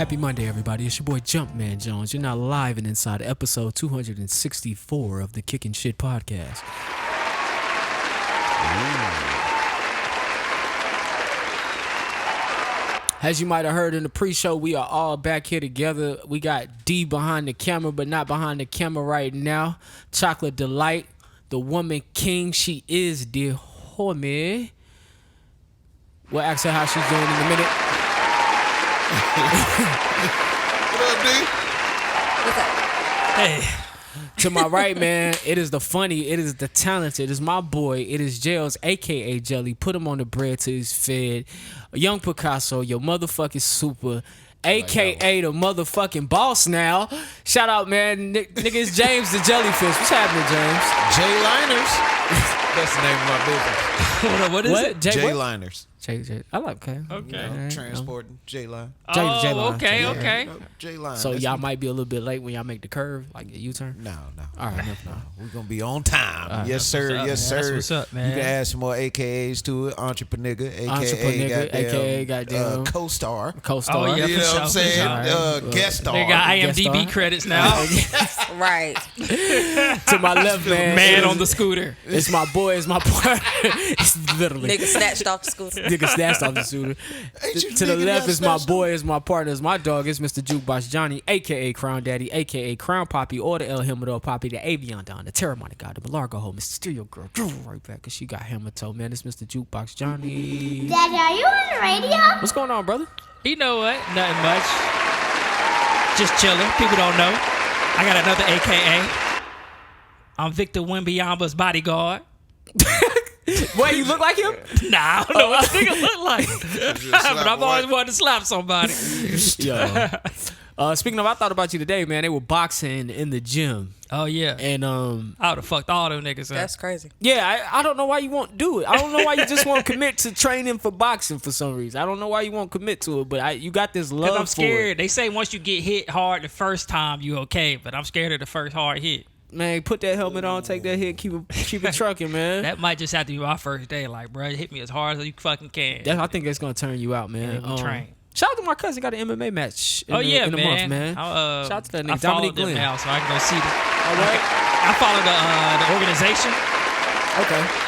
Happy Monday, everybody. It's your boy Jumpman Jones. You're now live and inside episode 264 of the Kickin' Shit podcast. As you might have heard in the pre-show, we are all back here together. We got D behind the camera, but not behind the camera right now. Chocolate Delight, the woman king she is, dear homie. We'll ask her how she's doing in a minute. What up, D? What's up? Hey. To my right, man, it is the funny, it is the talented, it is my boy, it is Jails, a.k.a. Jelly. Put him on the bread till he's fed. Young Picasso, your motherfucking super, a.k.a. the motherfucking boss now. Shout out, man. Nigga, it's James the Jellyfish. What's happening, James? J-Liners. That's the name of my business. Hold on, what is it? J-Liners. J. I like, okay. Okay. Transporting J-Line. Oh, okay. J-Line. So y'all might be a little bit late when y'all make the curve, like a U-turn? No. All right, no. We're going to be on time. Yes, sir. Yes, sir. That's what's up, man. You can add some more AKAs to it. Entrepreneur, a.k.a. goddamn co-star. Co-star. Oh, yeah. You know what I'm saying? Guest star. They got Guest IMDb star. credits now. Right. To my left, Man on the scooter. It's my boy, it's my partner. It's literally. Nigga snatched off the scooter. Nigga snatched off the shooter. To the left is my boy, is my partner, is my dog, is Mr. Jukebox Johnny, a.k.a. Crown Daddy, a.k.a. Crown Poppy, or the El Himador Poppy, the Avion Don, the Terramana God, the Malargo Ho, Mr. Stereo Girl, right back, because she got hammer toe, man. It's Mr. Jukebox Johnny. Daddy, are you on the radio? What's going on, brother? You know what? Nothing much. Just chilling. People don't know. I got another AKA. I'm Victor Wembyamba's bodyguard. Wait, you look like him? Nah, I don't know what the nigga look like. But I've always wanted to slap somebody. Yo. Speaking of, I thought about you today, man. They were boxing in the gym. Oh, yeah. And, I would have fucked all them niggas up. That's crazy. yeah, I don't know why you won't do it. I don't know why you just won't commit to training for boxing for some reason. I don't know why you won't commit to it, but you got this love I'm scared. for it. They say once you get hit hard the first time, you okay. But I'm scared of the first hard hit. Man, put that helmet on, take that hit, keep it trucking, man. That might just have to be my first day. Like, bro, hit me as hard as you fucking can. I think that's gonna turn you out, man. Train. Shout out to my cousin, got an MMA match in the month, man. Shout out to that nigga, I Dominic them Glenn. now, so I can go see them. All right. I follow the organization. Okay.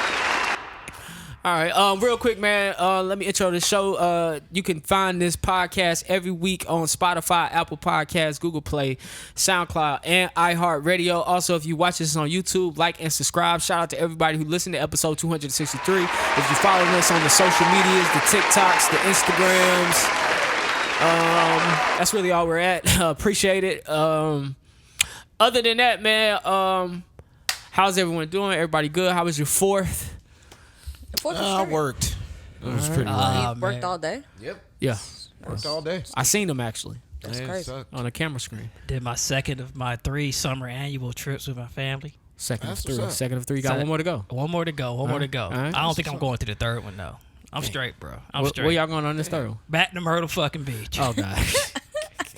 All right. Real quick, man. Let me intro the show. You can find this podcast every week on Spotify, Apple Podcasts, Google Play, SoundCloud, and iHeartRadio. Also, if you watch this on YouTube, like and subscribe. Shout out to everybody who listened to episode 263. If you follow us on the social medias, the TikToks, the Instagrams, that's really all we're at. Appreciate it. Other than that, man, how's everyone doing? Everybody good? How was your fourth? I worked. It was pretty late. You worked all day? Yep. Yeah. Worked all day. I seen them actually That's Man, it crazy. sucked. on a camera screen. Did my second of my 3 summer annual trips with my family. Second That's of three. what's up. Second of three. Got one more to go. One more to go. One more to go. All right. I don't think I'm going to the third one though. I'm straight, bro. I'm straight. Where y'all going on this third one? Back to Myrtle fucking Beach. Oh God.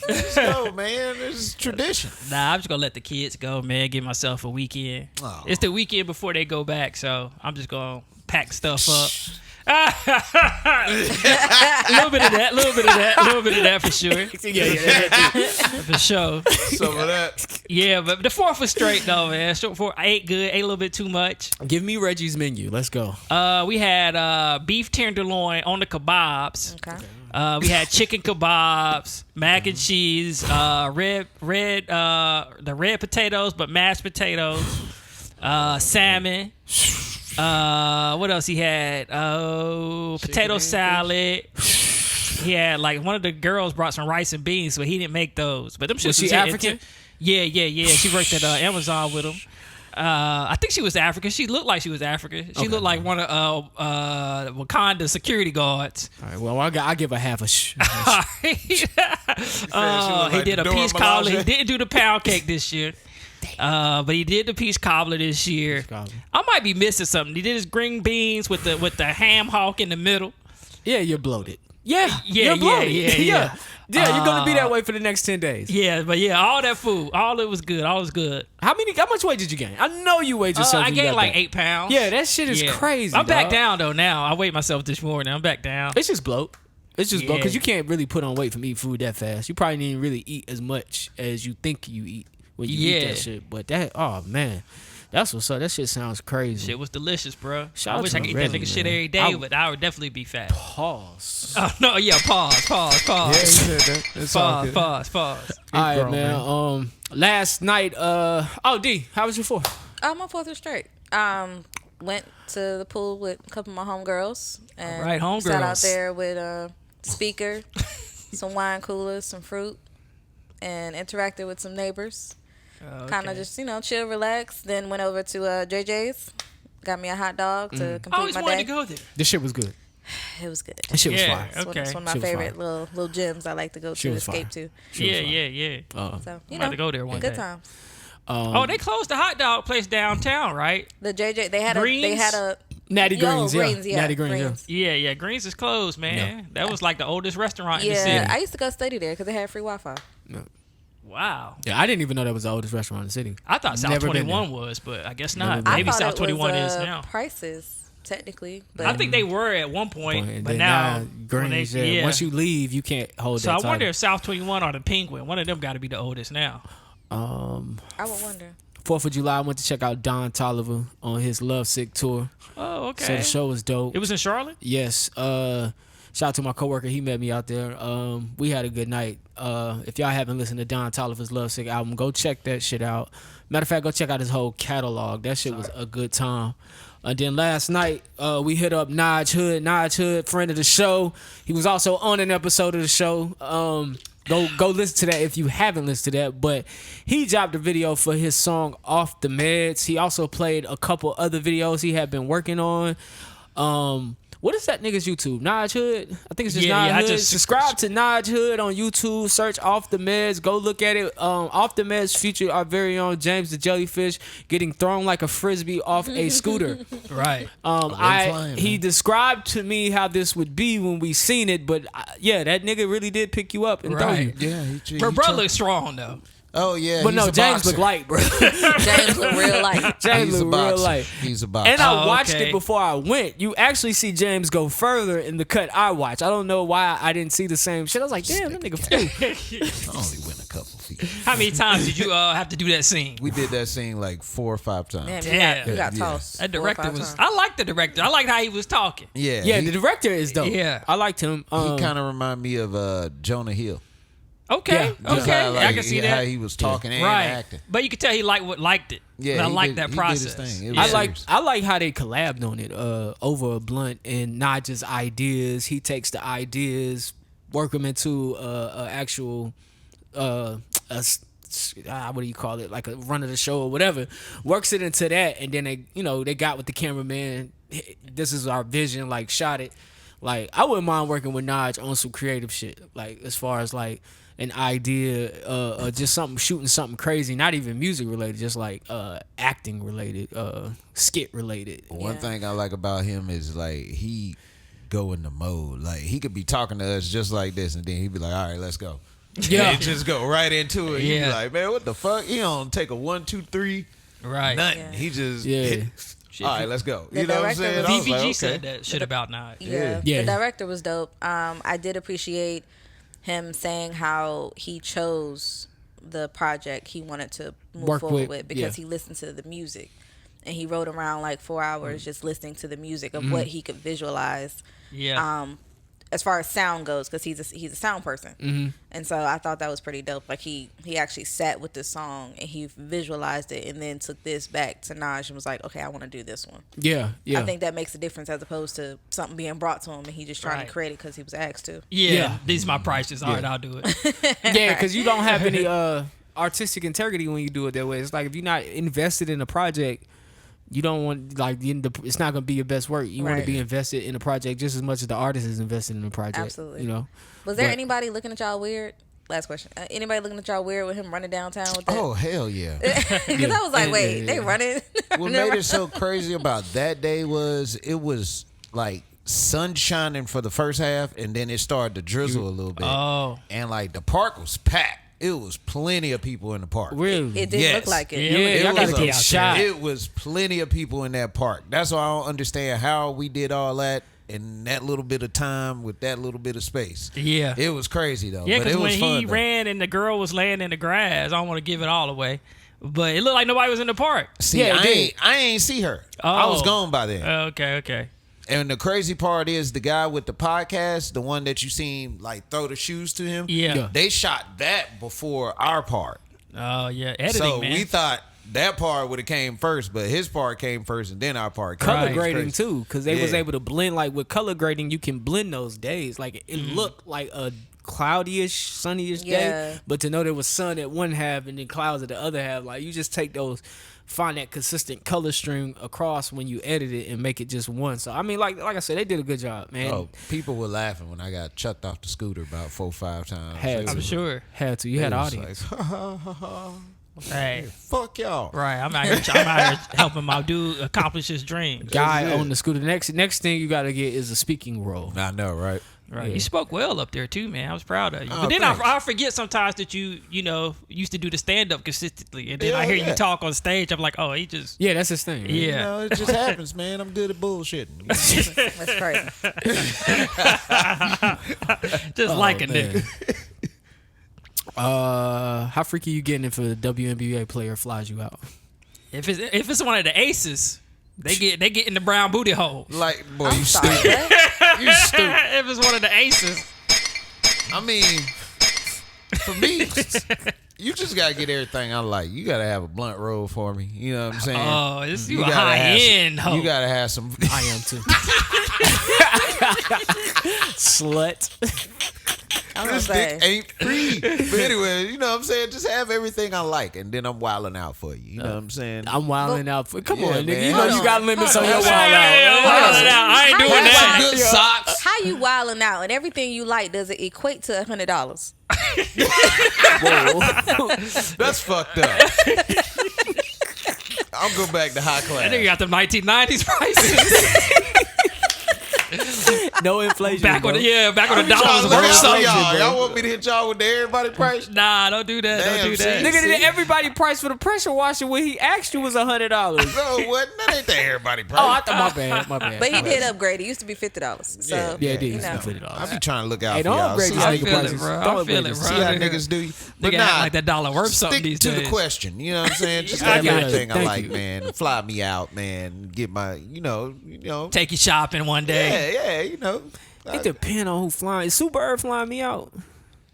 Let's go, man. This is tradition. Nah, I'm just gonna let the kids go, man. Give myself a weekend. Oh. It's the weekend before they go back, so I'm just gonna pack stuff up. A little bit of that for sure. For sure. Some of that. Yeah, but the fourth was straight though, man. I ate good, ate a little bit too much. Give me Reggie's menu. Let's go. We had beef tenderloin on the kebabs. Okay. We had chicken kebabs, mac and cheese, the red potatoes, but mashed potatoes, salmon. What else he had? Potato salad. He had like one of the girls brought some rice and beans, but he didn't make those. But them shits Was she was African? Yeah. She worked at Amazon with him. I think she was African. She looked like she was African. She looked like one of Wakanda security guards. All right. Well, I give a half a. He did a peach cobbler. He didn't do the pound cake this year. But he did the peach cobbler this year. I might be missing something. He did his green beans with the ham hock in the middle. Yeah, you're bloated. Yeah, Yeah, you're bloated. yeah. Yeah, you're gonna be that way for the next 10 days. Yeah, but yeah, all that food, all it was good. All was good. How much weight did you gain? I know you weighed yourself. I when you gained got like back. 8 pounds. Yeah, that shit is crazy. I'm back dog. down though now. I weighed myself this morning. I'm back down. It's just bloat. It's just because you can't really put on weight from eating food that fast. You probably didn't really eat as much as you think you eat when you eat that shit. But that, oh man, that's what's up. That shit sounds crazy. Shit was delicious, bro. Shout I out wish to I could eat Reddy, that nigga man. shit every day, but I would definitely be fat. Pause. Oh no, yeah, pause. Yeah, he said that. It's all good. Pause. All right, grown, man. Last night, D, how was your 4th? My 4th was straight. Went to the pool with a couple of my homegirls. And All right, homegirls. sat out there with a speaker, some wine coolers, some fruit, and interacted with some neighbors. Kind of just, chill, relax. Then went over to JJ's. Got me a hot dog to complete I always my wanted day. to go there. This shit was good. It was good. This shit was Yeah, fire. okay. It's one of my Shit was favorite fire. little gyms I like to go Shit to, was escape fire. to. Yeah. So, I'm about to go there one good day. times. They closed the hot dog place downtown, right? The JJ, they had Greens? a Natty Greens, Greens, yeah. Natty Greens, yeah. Yeah. Greens is closed, man. Yeah. That was like the oldest restaurant in the city. Yeah, I used to go study there because they had free Wi-Fi. Wow. Yeah, I didn't even know that was the oldest restaurant in the city. I thought South Never been 21 was, but I guess not. Never been. I Maybe thought South it 21 was, is now. Prices, technically. But I think they were at one point, And but then now when Greens, they- yeah. Once you leave, you can't hold So that I title. wonder if South 21 or the Penguin, one of them got to be the oldest now. I would wonder. 4th of July, I went to check out Don Toliver on his Lovesick tour. Oh, okay. So the show was dope. It was in Charlotte? Yes. Shout out to my coworker. He met me out there. We had a good night. If y'all haven't listened to Don Toliver's Lovesick album, go check that shit out. Matter of fact, go check out his whole catalog. That shit was a good time. And then last night, we hit up Nige Hood. Nige Hood, friend of the show. He was also on an episode of the show. Go listen to that if you haven't listened to that. But he dropped a video for his song Off the Meds. He also played a couple other videos he had been working on. What is that nigga's YouTube? Nige Hood? I think it's just Nige Hood. Subscribe to Nige Hood on YouTube. Search Off the Meds. Go look at it. Off the Meds feature our very own James the Jellyfish getting thrown like a frisbee off a scooter. Right. He described to me how this would be when we seen it, but that nigga really did pick you up and throw you. Right. Yeah, Bro looks strong, though. Oh yeah, But no, he's a James boxer. looked light, bro. James looked real light. James He's a looked real boxer. light. He's a boxer. And I watched okay. it before I went. You actually see James go further in the cut I watched. I don't know why I didn't see the same shit. I was like, damn, that nigga flew. I only went a couple feet. How many times did you have to do that scene? We did that scene like 4 or 5 times. Damn, you got Yeah. tossed. That 4 or director 5 was. times. I liked the director. I liked how he was talking. Yeah, Yeah, he, the director is dope. Yeah. I liked him. he kind of reminded me of Jonah Hill. Okay. Yeah. Just Okay. how, like, I can see how that. he was talking and Right. acting. But you could tell he liked it. Yeah, And I he like did- that he did process. his thing. It Yeah. was I like how they collabed on it over a blunt and not just ideas. He takes the ideas, work them into a actual what do you call it, like a run of the show or whatever, works it into that, and then they got with the cameraman, this is our vision, like shot it. Like I wouldn't mind working with Nige on some creative shit, like as far as like an idea, just shooting something crazy, not even music related, just like acting related, skit related. One thing I like about him is like he go in the mode. Like he could be talking to us just like this, and then he'd be like, "All right, let's go." Yeah. And just go right into it. He'd Yeah. be like, "Man, what the fuck? He don't take a 1, 2, 3, Right. nothing. Yeah. He just Yeah. all right, let's go." The You know what I'm director saying? was- I was VVG like, said okay. that shit about Nige. Yeah. Yeah. The director was dope. I did appreciate him saying how he chose the project he wanted to move Work forward with, with because yeah. he listened to the music. And he rode around like 4 hours just listening to the music of what he could visualize. Yeah. As far as sound goes, because he's a sound person, and so I thought that was pretty dope. Like he actually sat with the song and he visualized it, and then took this back to Nige and was like, "Okay, I want to do this one." Yeah. I think that makes a difference as opposed to something being brought to him and he just trying Right. to create it because he was asked to. Yeah. These are my prices. All right, I'll do it. Yeah, because you don't have any artistic integrity when you do it that way. It's like if you're not invested in a project, you don't want it's not gonna be your best work. You want to Right. be invested in a project just as much as the artist is invested in the project. Absolutely. You know. Was there But- anybody looking at y'all weird? Last question. Anybody looking at y'all weird with him running downtown with that? Oh hell yeah! Because I was like, wait, they running? What made it so crazy about that day was it was like sun shining for the first half, and then it started to drizzle a little bit. Oh. And like the park was packed. It was plenty of people in the park. Really? It did Yes. look like it. Yeah, Yeah, y'all gotta was get a- shot. It was plenty of people in that park. That's why I don't understand how we did all that in that little bit of time with that little bit of space. Yeah. It was crazy though. Yeah, but because it was when fun, he though. ran and the girl was laying in the grass, I don't want to give it all away, but it looked like nobody was in the park. See, Yeah, it I ain't see her. I was Oh. gone by then. Okay. And the crazy part is the guy with the podcast, the one that you seen like throw the shoes to him. Yeah. They shot that before our part. Oh yeah, editing, So man. we thought that part would have came first, but his part came first and then our part came. Color Right. grading Crazy. too, because they was Yeah. able to blend. Like with color grading, you can blend those days. Like it looked like a cloudy-ish, sunny-ish Yeah. day, but to know there was sun at one half and then clouds at the other half, like you just take those, find that consistent color stream across when you edit it and make it just one. So I mean, like I said, they did a good job, man. Oh, people were laughing when I got chucked off the scooter about 4 or 5 times. Had It to. I'm was- sure. Had to. You it had was audience. like, ha, ha, ha, ha. Right. Fuck y'all. Right. I'm out here helping my dude accomplish his dreams. Guy That's it. on the scooter. Next thing you got to get is a speaking role. I know, right? Right. Yeah. You spoke well up there too, man. I was proud of you. Oh, But then thanks. I forget sometimes that you used to do the stand up consistently, and then I hear Yeah. you talk on stage. I'm like, oh, he just Yeah, that's his thing. yeah. You know, it just happens, man. I'm good at bullshitting. You know what I'm saying? That's crazy. just like a man. nigga. How freaky you getting if a WNBA player flies you out? If it's one of the aces, they get in the brown booty hole. Like, boy, I'm you sorry. stupid. What? You stupid. If it's one of the aces, I mean, for me, you just gotta get everything I like. You gotta have a blunt roll for me. You know what I'm saying? oh, this you a gotta high have some- end hoe. You gotta have some. I am too. Slut. I'm gonna This say. dick ain't free. But anyway, you know what I'm saying? Just have everything I like, and then I'm wilding out for you. You know what I'm saying? I'm wilding out for. Come Yeah, on, nigga. man. You know Hold you on. got limits on Hold your on. wild Hey, out. I'm wilding out. I ain't How doing you that. Some good socks. How you wilding out and everything you like does it equate to $100? That's fucked up. I'll go back to high class. That nigga got the 1990s prices. No inflation. back bro. when the dollar Y'all, was look worth out, something. y'all. Y'all want me to hit y'all with the everybody price? Nah, don't do that. Damn, don't do see? that. Nigga, did everybody price for the pressure washer when he asked you was $100? No, what? That ain't the everybody price. Oh, I thought my bad. But he did upgrade. It used to be $50. So Yeah. Yeah, it did. You It's know. $50. I be trying to look out Hey, for don't y'all. upgrade See these how I nigga you- feel prices. it, bro. Don't I feel upgrade it, this. bro. See how niggas do you. But Nigga act like that dollar worth something stick these to days. the question. You know what I'm saying? Just I have got you. everything I Thank like, you. man. Fly me out, man. Get my, you know. Take you shopping one day. Yeah, you know. It depends on who flying. Is Super Bird flying me out?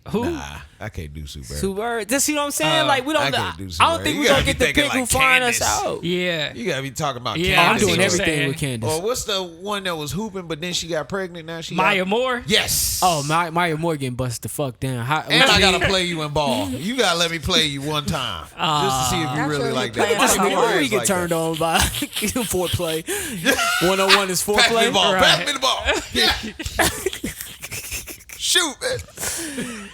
Who? Nah, I can't do Super. Super Bird. Just see what I'm saying? Like we don't. I can't do I Super don't Bird. think You we gonna gotta get be to thinking pick who like flying us Candace. out. Yeah. You gotta be talking about Yeah, I'm Candace. I see doing what you're everything saying. with Candace. Or what's the one that was hooping, but then she got pregnant? Now she Maya got, Moore? Yes. Oh, Maya Morgan busted the fuck down. And I gotta play you in ball. You gotta let me play you one time, just to see if you That's really really like playing that. This How nigga hard already It's get like turned that. on by foreplay. 101 is Pass me the foreplay. ball. Right. Pass me the ball. Yeah. Shoot, man.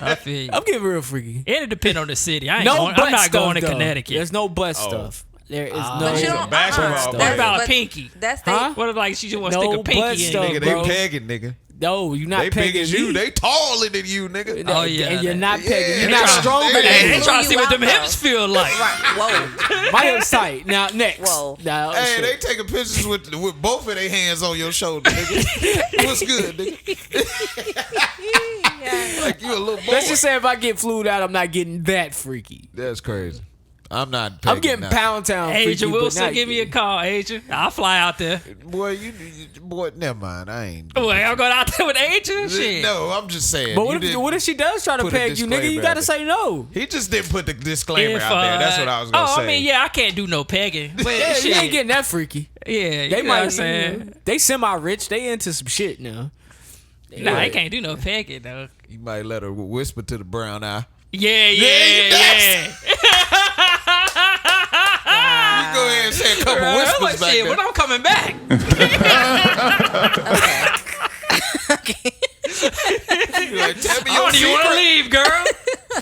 I feel you. I'm getting real freaky. It'll depend on the city. No I'm butt not stuff, going to though. Connecticut. There's no butt Oh. stuff. There is no. But you Some don't. basketball stuff. What players. about a But pinky? That's the. Huh? What if like she just want to No stick a pinky butt in? stuff, Nigga? Nigga, they bro. pegging, nigga. No, you're not They pegging big as me. you. They taller than you, nigga. Oh, yeah, and you're that- not pegging. Yeah. You're not They stronger try- than They me. trying to see you what them out, hips feel like. Whoa. My hips tight. Now next. Whoa. Now, Hey, shit. they taking pictures with both of their hands on your shoulder, nigga. What's good, nigga? Like you a little boy. Let's just say if I get flued out, I'm not getting that freaky. That's crazy. I'm not. I'm pegging getting nothing. Pound Town freaky. Agent but Wilson, not- give me a call, Agent. I'll fly out there. Boy, boy, never mind. I ain't. Boy, I'm going out there with Agent. Shit. No, I'm just saying. But you what if, didn't what if she does try to put a peg you, nigga? You disclaimer gotta out say no. He just didn't put the disclaimer If, out there. That's what I was gonna say. I mean, yeah, I can't do no pegging. But Yeah, shit. you ain't getting that freaky. Yeah, you They know might. what I'm saying. They semi-rich. They into some shit now. Nah, Yeah. I can't do no pegging though. You might let her whisper to the brown eye. Yeah. You go ahead and say a couple I'm whispers like, back shit, there. when I'm coming back. You like, tell me I your don't even want to secret. leave, girl.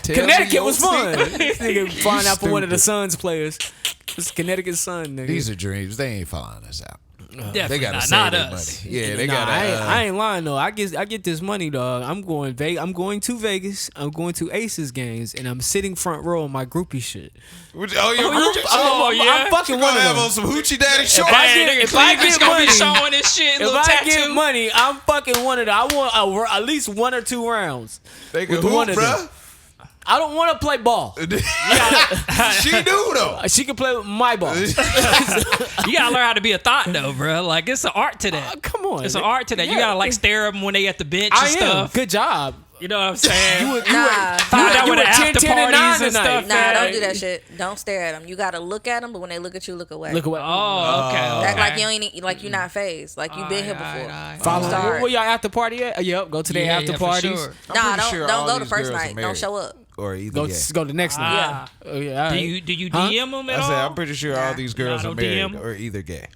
Tell me Connecticut your was fun. secret. This nigga flying out for one of the Stupid. Suns players. It's Connecticut Sun, nigga. These are dreams. They ain't following us out. Definitely They gotta not, save not their us. money. Yeah, they Nah, gotta. I ain't lying though. I get this money, dog. I'm going to Vegas. I'm going to Aces games, and I'm sitting front row on my groupie shit. Oh, you're I'm fucking one of have them. on some hoochie daddy shorts. If I get gonna money, be showing this shit, if little I tattoo. get money, I'm fucking one of them. I want at least 1 or 2 rounds. They can with hoop, one of them. bruh. I don't want to play ball. She do though. She can play with my ball. You gotta learn how to be a thought though, bro. Like it's an art to that. Come on, It's an man. art to that. You Yeah. gotta like stare at them when they at the bench I and am. stuff. Good job. You know what I'm saying? Nah. Find out you what were the 10, after 10, and 9 parties and tonight. stuff. Nah, don't do that shit. Don't stare at them. You gotta look at them, but when they look at you, look away. Look away. Oh, okay. Act okay. like you ain't like you not phased. Like you been here before. alright. Follow. Start. Where y'all after party at? Yep. Go to their Yeah, after yeah, for parties. sure. Nah, pretty sure don't all go the these first girls are night. Don't married. show up. Or either Go gay. go the next night. Ah. Oh yeah. All Do right. you Huh? DM them at I all? said I'm pretty sure all these girls Nah, are don't DM married or either gay.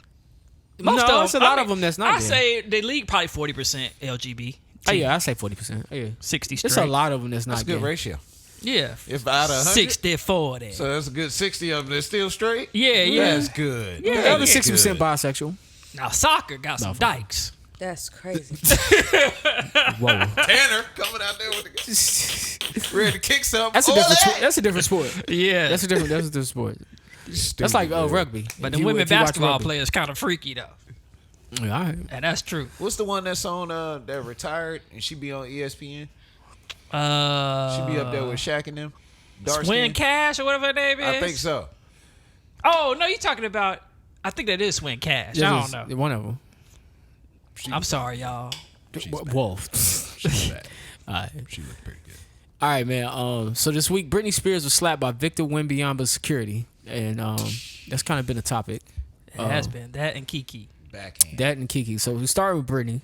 Most No, of it's a them. lot of them that's not I gay. say the league probably 40% LGBT. Oh yeah, I say 40%. Oh, yeah. 60 straight. It's a lot of them that's not That's a good gay. ratio. Yeah. If out of 100, 60-40. so that's a good 60 of them that's still straight. Yeah, yeah. That's good. The Yeah, other yeah. 60% bisexual. Now soccer got some dykes. That's crazy. Whoa. Tanner coming out there with the ready to kick something. That's a different. That's a different sport. Yeah. That's a different sport. That's like rugby. But If the you- women if you watch basketball rugby. players kind of freaky though. Yeah, all right. And that's true. What's the one that's on that retired and she be on ESPN? She be up there with Shaq and them. Dark Swin skin? Cash or whatever her name is. I think so. Oh no, you talking about? I think that is Swin Cash. I don't know. One of them. I'm sorry, y'all. Whoa. All right. She looked pretty good. All right, man. So this week, Brittney Spears was slapped by Victor Wembanyama's security, and that's kind of been a topic. It has been that and Keke. Backhand. That and Keke. So we start with Brittney.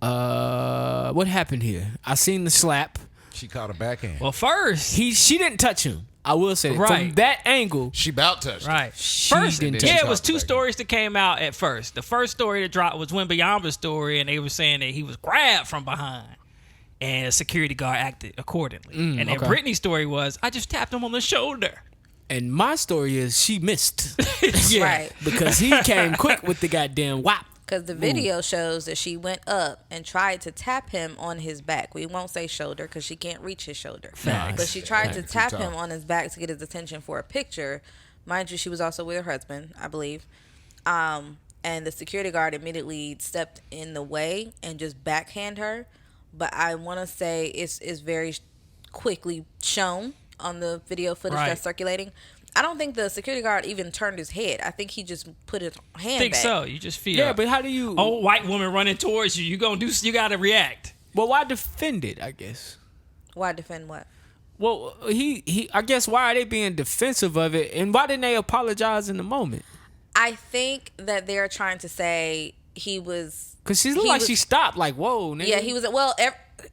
What happened here? I seen the slap. She caught a backhand. Well, first, She didn't touch him. I will say that. Right. From that angle, She bout touched. him. right. She First, didn't yeah, touch it was him. two stories that came out at first. The first story that dropped was Wembanyama's story, and they were saying that he was grabbed from behind, and a security guard acted accordingly. And then okay. Brittany's story was, I just tapped him on the shoulder. and my story is she missed Yeah. Right. because he came quick with the goddamn whop. Because the video shows that she went up and tried to tap him on his back. We won't say shoulder because she can't reach his shoulder. Facts. But she tried to Too tap tall. him on his back to get his attention for a picture. Mind you, she was also with her husband, I believe. And the security guard immediately stepped in the way and just backhand her. But I want to say it's very quickly shown on the video footage Right. that's circulating. I don't think the security guard even turned his head. I think he just put his hand I think back. so. You just feel. Yeah, but how do you? old white woman running towards you. You got to react. Well, why defend it? I guess. Why defend what? Well, he. I guess why are they being defensive of it, and why didn't they apologize in the moment? I think that they're trying to say he was. Because she he looked like was- she stopped. Like, whoa, nigga. Yeah, he was. Well,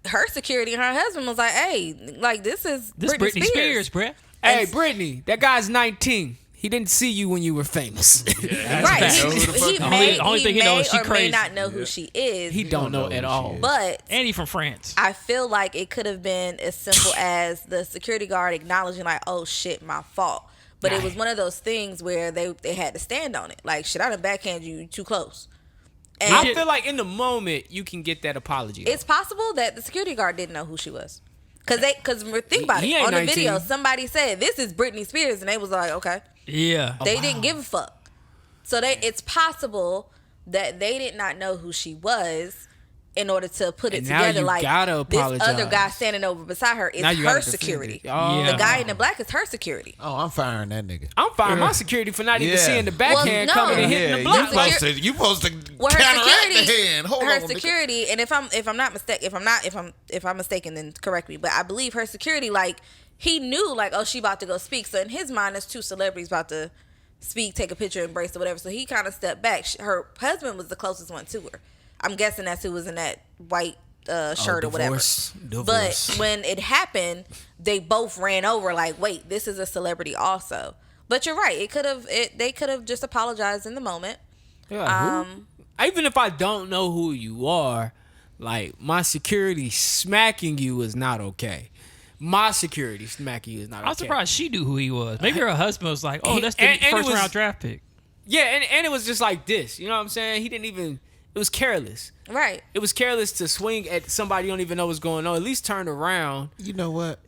her security and her husband was like, "Hey, like this is This Brittney Spears." bruh. Hey, and- Brittany, that guy's 19. He didn't see you when you were famous. Right? fact. He Only thing he knows is she or may crazy. not know who she is. he don't know at all. but And he from France. I feel like it could have been as simple as the security guard acknowledging, like, "Oh shit, my fault." But it was one of those things where they had to stand on it. Like, shit, I done backhand you too close. And I feel like in the moment you can get that apology. it's possible that the security guard didn't know who she was. Because think about He it. ain't On the 19. video, somebody said, "This is Brittney Spears," and they was like, "Okay." Yeah. They didn't give a fuck. So it's possible that they did not know who she was in order to put it And now together. you Like, gotta this apologize. other guy standing over beside her is Now you her gotta defend security. it. Oh. Yeah. The guy in the black is her security. Oh, I'm firing that nigga. I'm firing my security for not even Yeah. seeing the backhand no. coming and hitting the block. You supposed to Well, her counteract the security, hand. Hold her on, nigga. security, and if I'm not mistaken, if I'm mistaken, then correct me. But I believe her security, like, he knew, like, oh, she about to go speak. So in his mind, there's two celebrities about to speak, take a picture, embrace or whatever. So he kind of stepped back. Her husband was the closest one to her. I'm guessing that's who was in that white shirt or whatever. Divorce. But when it happened, they both ran over. Like, wait, this is a celebrity also. But you're right. They could have just apologized in the moment. Yeah, even if I don't know who you are, like, my security smacking you is not okay. My security smacking you is not okay. I'm surprised she knew who he was. Maybe her husband was like, "Oh, that's the and it first was- round draft pick." Yeah, and it was just like this. You know what I'm saying? He didn't even. It was careless. Right. It was careless to swing at somebody you don't even know what's going on. At least turn around. You know what?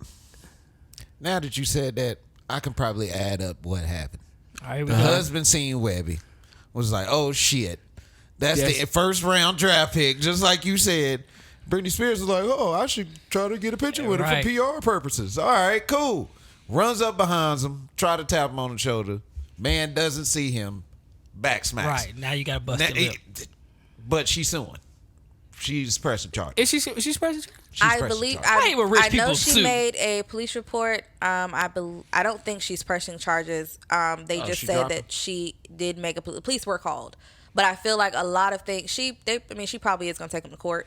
Now that you said that, I can probably add up what happened. All right, The husband seen Webby, was like, "Oh shit, that's Yes. the first round draft pick." Just like you said, Brittney Spears was like, "Oh, I should try to get a picture with her Right. for PR purposes." All right, cool. Runs up behind him, try to tap him on the shoulder. Man doesn't see him, back smacks. Right, now you got to bust the lip. But she's suing. She's pressing charges. Is she's president? She's I pressing believe charges. hate when rich I know people she sue. made a police report. I don't think she's pressing charges. They just she said dropped that she did make police were called. But I feel like a lot of things she probably is going to take them to court.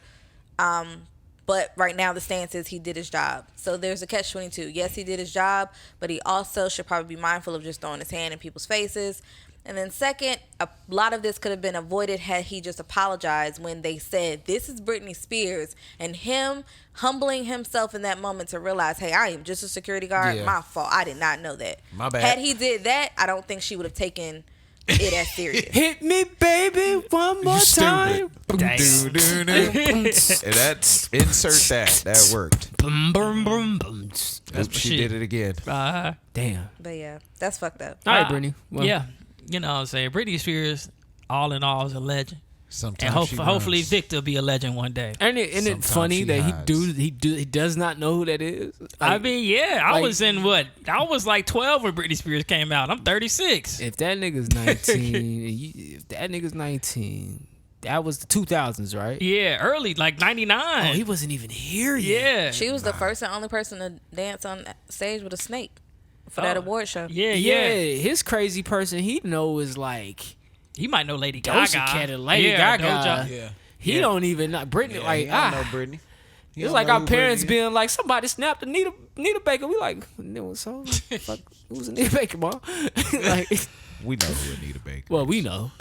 But right now the stance is he did his job. So there's a catch-22. Yes, he did his job, but he also should probably be mindful of just throwing his hand in people's faces. And then second, a lot of this could have been avoided had he just apologized when they said, this is Brittney Spears, and him humbling himself in that moment to realize, hey, I am just a security guard. Yeah. My fault. I did not know that. My bad. Had he did that, I don't think she would have taken it as serious. Hit me, baby, one more time. Dang. And that's insert that. That worked. Boom, boom, boom, boom. That's she did it again. Damn. But yeah, that's fucked up. All right, Brittney. Well, Yeah, you know what I'm saying. Brittney Spears, all in all, is a legend. Sometimes And she hopefully runs. Victor will be a legend one day. Isn't it Sometimes funny she that hides. he does not know who that is? I Like, mean, yeah, I like- was in what? I was like 12 when Britney Spears came out. I'm 36. if that nigga's 19, that was the 2000s, right? Yeah, early, like 99. Oh, he wasn't even here yet. yeah. She was the first and only person to dance on stage with a snake for that award show. Yeah, Yeah, yeah. his crazy person he know is like He might know Lady Doja Gaga. Cat and Lady yeah, Gaga. Doja. Yeah. He don't even know Brittany. Like I know ah, Brittany. He it's don't like know our who parents Brittany is. being like somebody snapped Anita Baker. We like so fuck, who's Anita Baker, mom? Like, We know who Anita Baker. well, we know.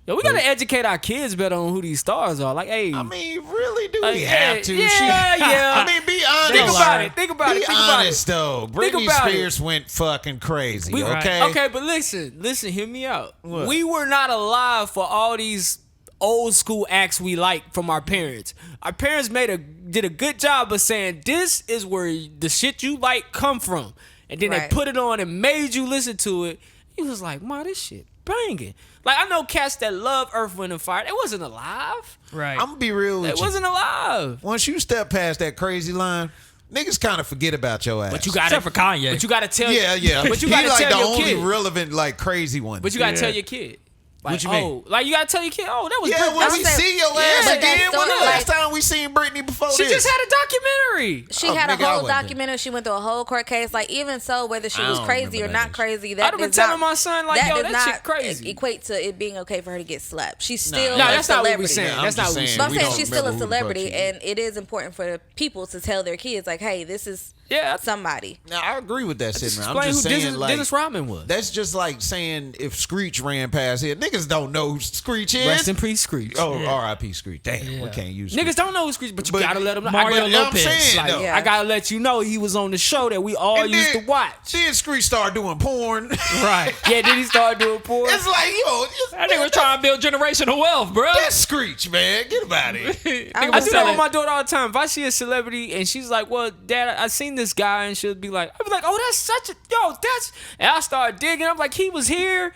Yo, we gotta educate our kids better on who these stars are. Like, hey, I mean, really, do like, we have to? Yeah, yeah. I mean, be honest. Think about it. Think about Be it. Think about honest, it. though. Think Britney about it. Spears went fucking crazy. We- Okay. Okay, but listen, hear me out. What? We were not alive for all these old school acts we like from our parents. Our parents did a good job of saying this is where the shit you like come from, and then Right. they put it on and made you listen to it. You was like, "Ma, this shit banging." Like I know cats that love Earth, Wind and Fire. It wasn't alive. Right. I'm gonna be real with It you. wasn't alive. Once you step past that crazy line, niggas kind of forget about your ass. But you got Except for Kanye. But you got to tell. yeah, yeah. But you He got to like tell the your only kid. relevant, like crazy one. But you got to Yeah. tell your kid. Like, What you mean? Oh, like you got to tell your kid. Oh, that was yeah, Britney. when That's we what I'm see saying. your Yeah, ass but that again, when the story, last like- time we seen Britney before She this? just had a documentary. She Oh, had a nigga, I whole wasn't. documentary. She went through a whole court case. Like even so, whether she I was don't crazy or remember not that crazy, I'd that have been does telling not, my son like, yo, does that shit not crazy. equate to it being okay for her to get slapped. She's still No, a that's not what we celebrity. saying. I'm That's just not what we saying. But I'm We saying don't she's still a remember who the fuck celebrity, she is. and it is important for the people to tell their kids, like, hey, this is Yeah, somebody. Now I agree with that just shit, man. I'm explain just who saying, Dennis, like, Dennis Rodman was. that's just like saying if Screech ran past here, niggas don't know who Screech is. Rest in peace, Screech. Oh, R.I.P. Screech. Damn, we Yeah. can't use Niggas don't know who Screech, but you But gotta let them know. Mario I gotta, Lopez. I'm saying, like, though. Yeah. I gotta let you know he was on the show that we all And used then- to watch. Then Screech started doing porn. right. Yeah, then he started doing porn. It's like, yo, That nigga was trying to build generational wealth, bro. that's Screech, man. Get about it. Nigga I was do that selling- with my daughter all the time. If I see a celebrity and she's like, "Well, Dad, I seen this guy," and she'll be like, "I'll be like, oh, that's such a that's," and I start digging. I'm like, he was here,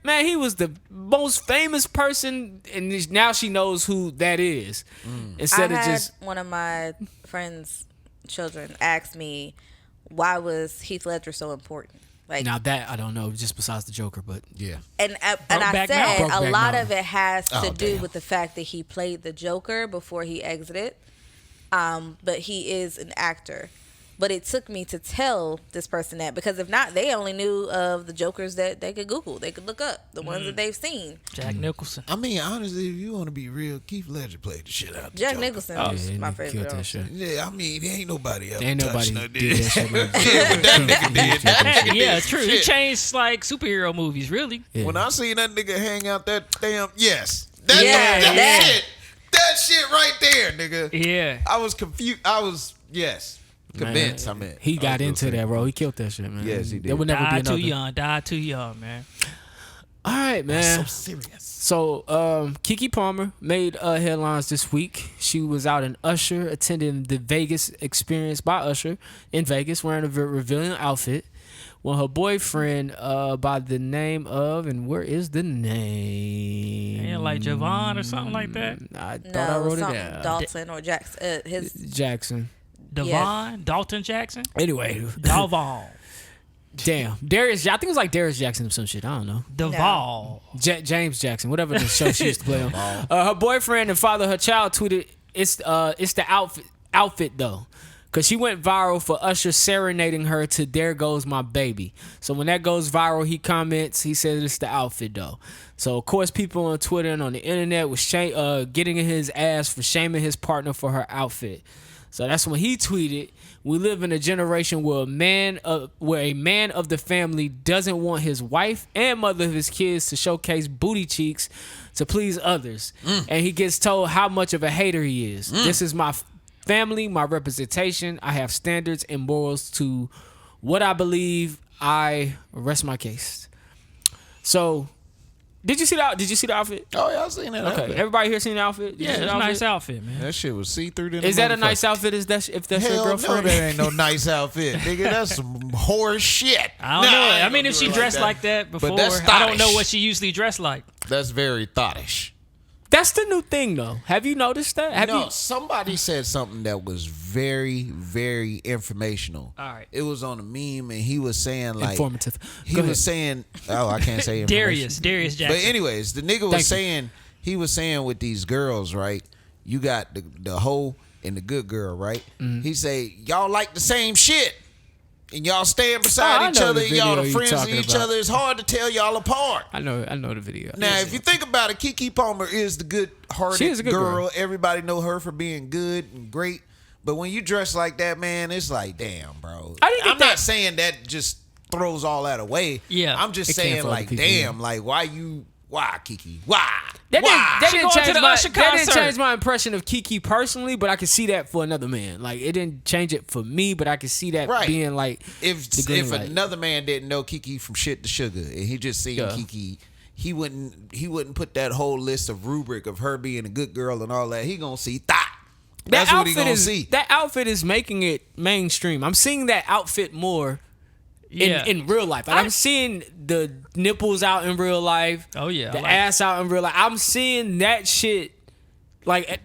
man. He was the most famous person, and now she knows who that is. I Instead of had just one of my friends' children ask me, why was Heath Ledger so important? Like, now that I don't know, just besides the Joker, but Yeah. and I Brokeback said Mountain. a Brokeback lot Mountain. of it has to Oh, do damn. with the fact that he played the Joker before he exited. But he is an actor. But it took me to tell this person that, because if not, they only knew of the Jokers that they could Google, they could look up, the ones that they've seen. Jack Nicholson. I mean, honestly, if you want to be real, Keith Ledger played the shit out. The Jack Joker. Nicholson yeah, is my he favorite. killed that also. shit. Yeah, I mean, there ain't nobody else. Ain't nobody touched did that shit like that. Yeah, but that nigga did. That nigga Yeah, did it's true. some He shit. changed like superhero movies, really. Yeah. When I seen that nigga hang out that damn that Yeah, that that- shit, that shit right there, nigga. Yeah. I was confused. I was convinced. Man, I meant he I got was into gonna that, bro. He killed that shit, man. Yes, he did. There would never be Died too another. young. Died too young, man. All right, man. So serious. So, Keke Palmer made headlines this week. She was out in Usher, attending the Vegas experience by Usher in Vegas, wearing a revealing outfit. When her boyfriend, by the name of, and where is the name? Yeah, like Javon or something like that. I thought I wrote it down. Dalton or Jackson. Jackson. Devon, Dalton Jackson. Anyway, Dalvon. damn, Darius. I think it was like Darius Jackson or some shit. I don't know. Deval. James Jackson, whatever the show she used to play on. Her boyfriend and father of her child tweeted, "It's the outfit though." Cause she went viral for Usher serenading her to "There Goes My Baby." So when that goes viral, he comments, he says it's the outfit though. So of course people on Twitter and on the internet was getting in his ass for shaming his partner for her outfit. So that's when he tweeted, "We live in a generation where a man of the family doesn't want his wife and mother of his kids to showcase booty cheeks to please others. And he gets told how much of a hater he is. This is my family, my representation. I have standards and morals to what I believe. I rest my case." So, did you see the outfit? Oh yeah, I seen that. Okay, outfit. everybody here seen the outfit? Yeah, it's a nice outfit, man. That shit was see through. Is that a nice outfit? If that's your Hell girlfriend? no, that ain't no nice outfit, nigga. That's some horse shit. I don't know. I mean, if she dressed like that before, that's I don't know stylish. what she usually dressed like. That's very thottish. That's the new thing, though. Have you noticed that? Somebody said something that was very, very informational. All right. It was on a meme, and he was saying like Informative. He Go was ahead. saying, "Oh, I can't say information." Darius Jackson. But anyways, the nigga was saying he was saying with these girls, right? You got the hoe and the good girl, right? Mm-hmm. He say y'all like the same shit. And y'all stand beside each other, and y'all are friends with each other. It's hard to tell y'all apart. I know the video. Now, if you think about it, Keke Palmer is the She good-hearted is a good girl. girl. Everybody know her for being good and great. But when you dress like that, man, it's like, damn, bro. I'm not saying that just throws all that away. Yeah. I'm just It can saying, for other like, people, damn, like, why, Keke? Why? That She going to the Usher didn't concert. change my impression of Keke personally, but I could see that for another man. Like, it didn't change it for me, but I could see that Right. being like If green light. another man didn't know Keke from shit to sugar, and he just seen Keke, he wouldn't put that whole list of rubric of her being a good girl and all that. He gonna see that. That's what he gonna see. That outfit is making it mainstream. I'm seeing that outfit more in real life. Like, I'm seeing the nipples out in real life. Oh, yeah, I The like ass out in real life. I'm seeing that shit. Like,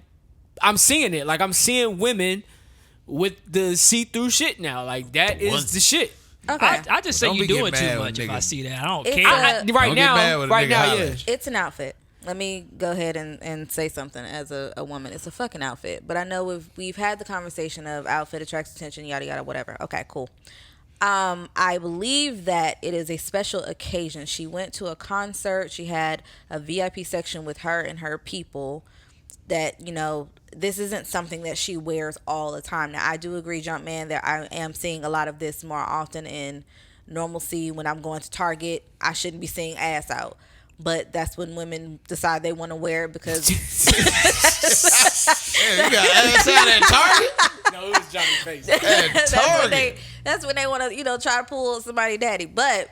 I'm seeing it. Like, I'm seeing women with the see-through shit now. Like, that is the shit. Okay. I just say Don't you be getting doing too mad much when if niggas- I see that. I don't It's care. a- Don't get mad when a nigga yeah. hollers. It's an outfit. Let me go ahead and say something as a woman. It's a fucking outfit. But I know we've had the conversation of outfit attracts attention, yada yada, whatever. Okay, cool. I believe that it is a special occasion. She went to a concert. She had a VIP section with her and her people. That, you know, this isn't something that she wears all the time. Now, I do agree, Jumpman, that I am seeing a lot of this more often in normalcy. When I'm going to Target, I shouldn't be seeing ass out. But that's when women decide they want to wear it because Yeah, you got ass out at Target. No, it was Johnny Face. that's when they want to, you know, try to pull somebody daddy. But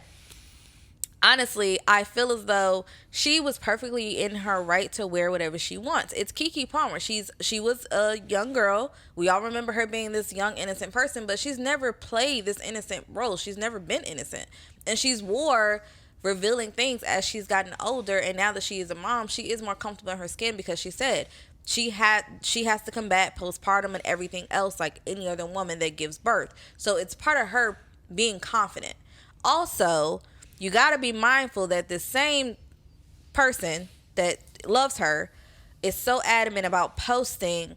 honestly, I feel as though she was perfectly in her right to wear whatever she wants. It's Keke Palmer. She was a young girl. We all remember her being this young, innocent person, but she's never played this innocent role. She's never been innocent. And she's wore revealing things as she's gotten older, and now that she is a mom, she is more comfortable in her skin because she said she has to combat postpartum and everything else like any other woman that gives birth. So it's part of her being confident. Also, you got to be mindful that the same person that loves her is so adamant about posting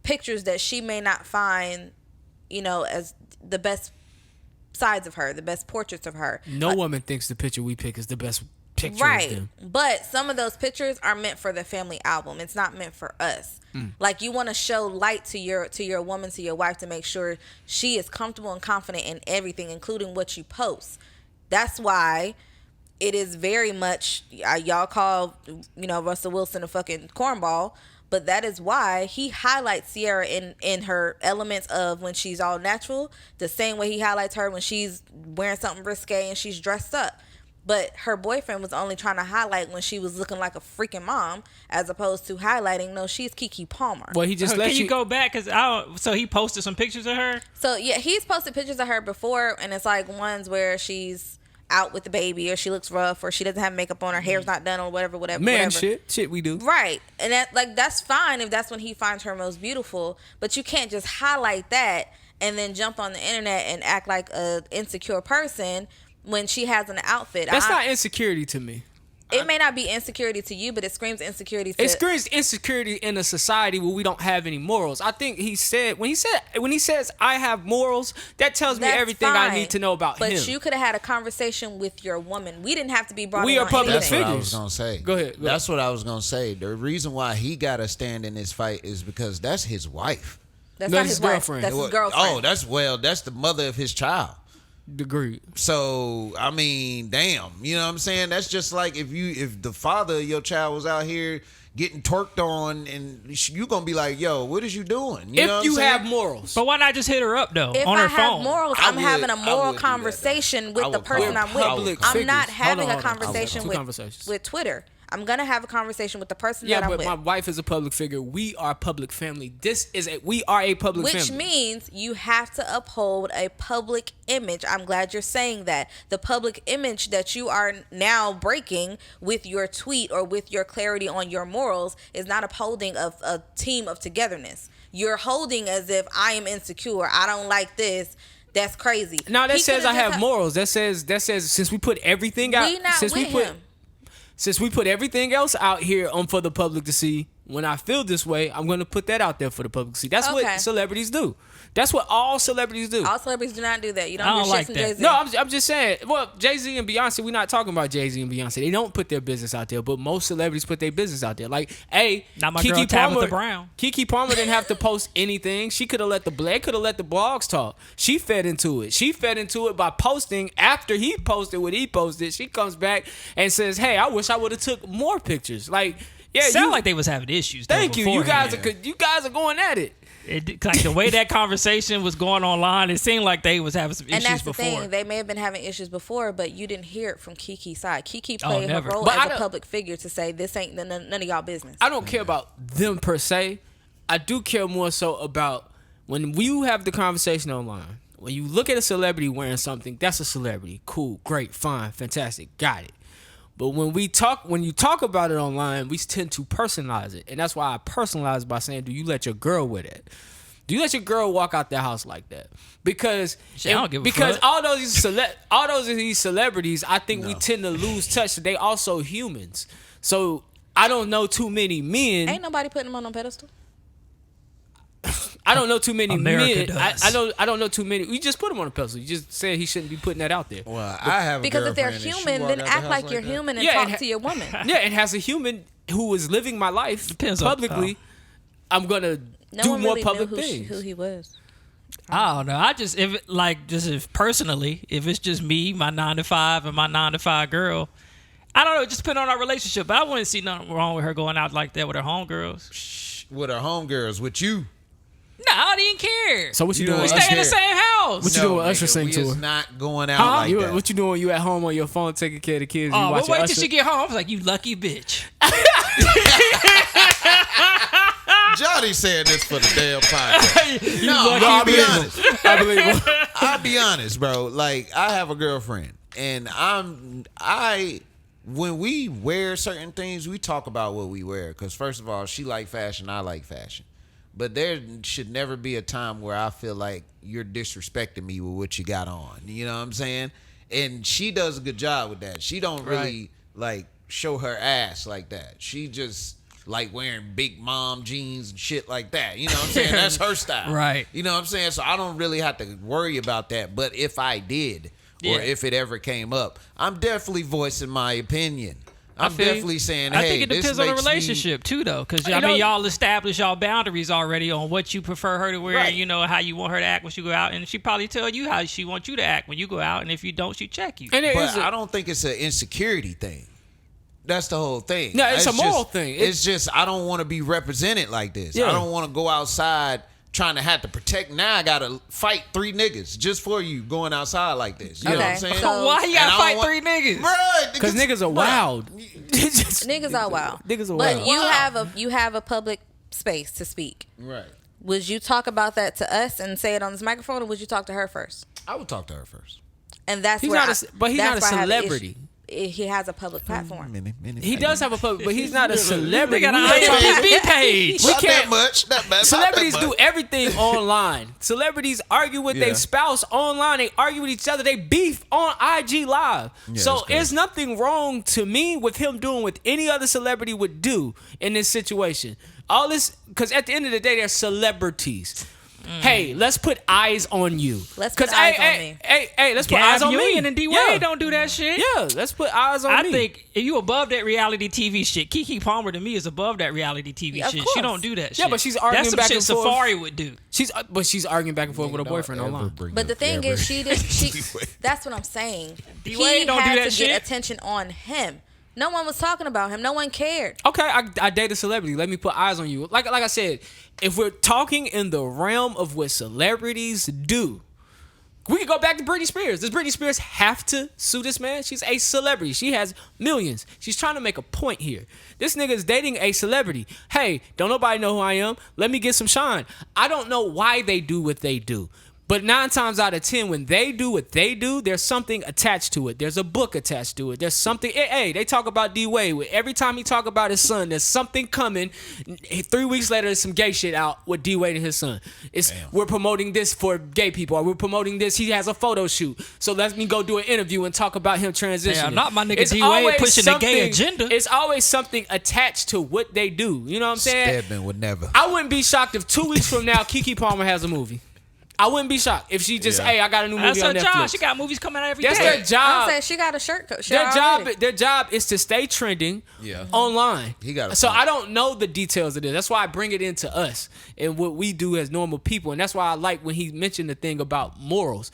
pictures that she may not find, you know, as the best sides of her, the best portraits of her. No woman thinks the picture we pick is the best picture Right. of them. But some of those pictures are meant for the family album. It's not meant for us. Like, you want to show light to your woman, to your wife, to make sure she is comfortable and confident in everything, including what you post. That's why it is very much, y'all call, you know, Russell Wilson a fucking cornball, but that is why he highlights Ciara in her elements of when she's all natural, the same way he highlights her when she's wearing something risque and she's dressed up. But her boyfriend was only trying to highlight when she was looking like a freaking mom, as opposed to highlighting, no, she's Keke Palmer. Well, he just let Can you go back? So he posted some pictures of her? So, yeah, he's posted pictures of her before, and it's like ones where she's out with the baby, or she looks rough, or she doesn't have makeup on, her hair's not done, or whatever. Man, shit we do. Right. And that's fine if that's when he finds her most beautiful, but you can't just highlight that and then jump on the internet and act like a insecure person when she has an outfit. That's not insecurity to me. It may not be insecurity to you, but it screams insecurity to... It screams insecurity in a society where we don't have any morals. I think he said when he says I have morals, that tells me everything I need to know about him. But you could have had a conversation with your woman. We didn't have to be brought We are public That's figures. what I was gonna say. Go ahead. That's what I was gonna say. The reason why he got to stand in this fight is because that's his wife. That's No, not his his wife. girlfriend. That's his girlfriend. Oh, that's the mother of his child. Agreed. So I mean, damn, you know what I'm saying? That's just like if the father of your child was out here getting twerked on, and you gonna be like, yo, what is you doing? You know what If you I'm saying? have morals. But why not just hit her up though If on I her have phone? morals, I I'm would- having a I would moral do that, conversation though. with the person I'm with. public I'm not figures. having Hold a on. conversation Two with conversations. Twitter. I'm gonna have a conversation with the person Yeah, that I'm but with. my wife is a public figure. We are public family. We are a public Which family. means you have to uphold a public image. I'm glad you're saying that. The public image that you are now breaking with your tweet or with your clarity on your morals is not upholding of a team of togetherness. You're holding as if I am insecure. I don't like this. That's crazy. Now that He says could've I have just morals. That says since we put everything out, We not since with him. Since we put everything else out here for the public to see, when I feel this way, I'm going to put that out there for the public to see. That's Okay. what celebrities do. That's what all celebrities do. All celebrities do not do that. You don't I hear don't shit like from that. Jay-Z. No, I'm just saying. Well, Jay-Z and Beyonce, we're not talking about Jay-Z and Beyonce. They don't put their business out there, but most celebrities put their business out there. Like, hey, Not my girl Tabitha Brown. Keke Palmer didn't have to post anything. She could have let the blogs talk. She fed into it. She fed into it by posting after he posted what he posted. She comes back and says, "Hey, I wish I would have took more pictures." Like, yeah, Sound like they was having issues. Though, thank you. You guys beforehand. are going at it. Like the way that conversation was going online, it seemed like they was having some And issues that's the before. thing. They may have been having issues before, but you didn't hear it from Keke's side. Keke played her never. role But I as a don't- public figure to say this ain't none of y'all business. I don't care about them per se. I do care more so about when you have the conversation online. When you look at a celebrity wearing something, that's a celebrity. Cool, great, fine, fantastic, got it. But when you talk about it online, we tend to personalize it, and that's why I personalize it by saying, "Do you let your girl wear that? Do you let your girl walk out the house like that?" Because I don't give a fuck. all those of these celebrities, I think we tend to lose touch. They also humans, so I don't know too many men. Ain't nobody putting them on no pedestal. I don't know too many America men. does. I don't know too many. You just put him on a pedestal. You just said he shouldn't be putting that out there. Well, I have a Because if they're girlfriend and she human, walk then out the act house like you're that. human and Yeah, talk and to your woman. Yeah, and as a human who is living my life Depends on- publicly, I'm gonna No do one more really public knew things. who he was. I don't know. I just if personally, if it's just me, my 9 to 5, and my 9 to 5 girl, I don't know. It just depends on our relationship. But I wouldn't see nothing wrong with her going out like that with her homegirls. With her homegirls, with you. No, I didn't care. So what you You doing? know, with we Usher? stay in the same house. What you doing with Usher nigga, sing we to is her? not going out Huh? like that. What you doing? You at home on your phone taking care of the kids? You Oh, but watching wait Usher? till she get home. I was like, you lucky bitch. Johnny saying this for the damn podcast. You No, lucky I'll be bitch. honest. I believe him. I'll be honest, bro. Like, I have a girlfriend, and when we wear certain things, we talk about what we wear. Because first of all, she like fashion, I like fashion. But there should never be a time where I feel like you're disrespecting me with what you got on. You know what I'm saying? And she does a good job with that. She don't really like show her ass like that. She just like wearing big mom jeans and shit like that. You know what I'm saying? That's her style. Right. You know what I'm saying? So I don't really have to worry about that. But if I did, Yeah. or if it ever came up, I'm definitely voicing my opinion. I'm feel you. definitely saying, I hey, think it this depends on the makes me- relationship too, though, because You I know- mean, y'all established y'all boundaries already on what you prefer her to wear. Right. You know how you want her to act when she go out, and she probably tell you how she wants you to act when you go out, and if you don't, she check you. And there is But a- I don't think it's an insecurity thing. That's the whole thing. No, it's a moral just- thing. It's just I don't want to be represented like this. Yeah. I don't want to go outside trying to have to protect. Now I gotta fight 3 niggas just for you going outside like this. You know what I'm saying? So- Why you gotta fight 3 niggas? Bruh, Because niggas are wild. Niggas are wild. Niggas are but wild. you have a public space to speak. Right. Would you talk about that to us and say it on this microphone, or would you talk to her first? I would talk to her first. And that's He's where not but he's not a celebrity. He has a public platform. He does have a public, but he's not a celebrity. They got an IMDb page. We Not that can't. much. Not bad. Celebrities do everything online. Celebrities argue with their spouse online. They argue with each other. They beef on IG Live. So that's crazy. there's nothing wrong to me with him doing what any other celebrity would do in this situation. All this, because at the end of the day, they're celebrities. Hey, let's put eyes on you. Let's put eyes on me. Hey, let's put eyes on me. and D-Wade Yeah. don't do that shit. Yeah, let's put eyes on I me. think if you above that reality TV shit, Keke Palmer to me is above that reality TV Yeah, of shit. course. She don't do that shit. Yeah, but she's arguing That's some back shit and forth. Safari would do. she's arguing back and forth with her boyfriend online. But the thing is, she did. That's what I'm saying. D-Wade He don't do had that to shit. get attention on him. No one was talking about him. No one cared. Okay, I date a celebrity. Let me put eyes on you. Like I said, if we're talking in the realm of what celebrities do, we can go back to Brittney Spears. Does Brittney Spears have to sue this man? She's a celebrity. She has millions. She's trying to make a point here. This nigga is dating a celebrity. Hey, don't nobody know who I am. Let me get some shine. I don't know why they do what they do. But 9 times out of 10, when they do what they do, there's something attached to it. There's a book attached to it. There's something. Hey, they talk about D-Wade. Every time he talk about his son, there's something coming. 3 weeks later, there's some gay shit out with D-Wade and his son. We're promoting this for gay people. Or we're promoting this. He has a photo shoot. So let me go do an interview and talk about him transitioning. Yeah, not my nigga It's D-Wade always pushing the gay something- agenda. It's always something attached to what they do. You know what I'm saying? Stedman would never. I wouldn't be shocked if 2 weeks from now, Keke Palmer has a movie. I wouldn't be shocked if she just, hey, I got a new movie That's her on Netflix. job. She got movies coming out every day. That's their I'm job. saying she got a shirt. Their job is to stay trending online. He got a so point. I don't know the details of this. That's why I bring it into us and what we do as normal people. And that's why I like when he mentioned the thing about morals.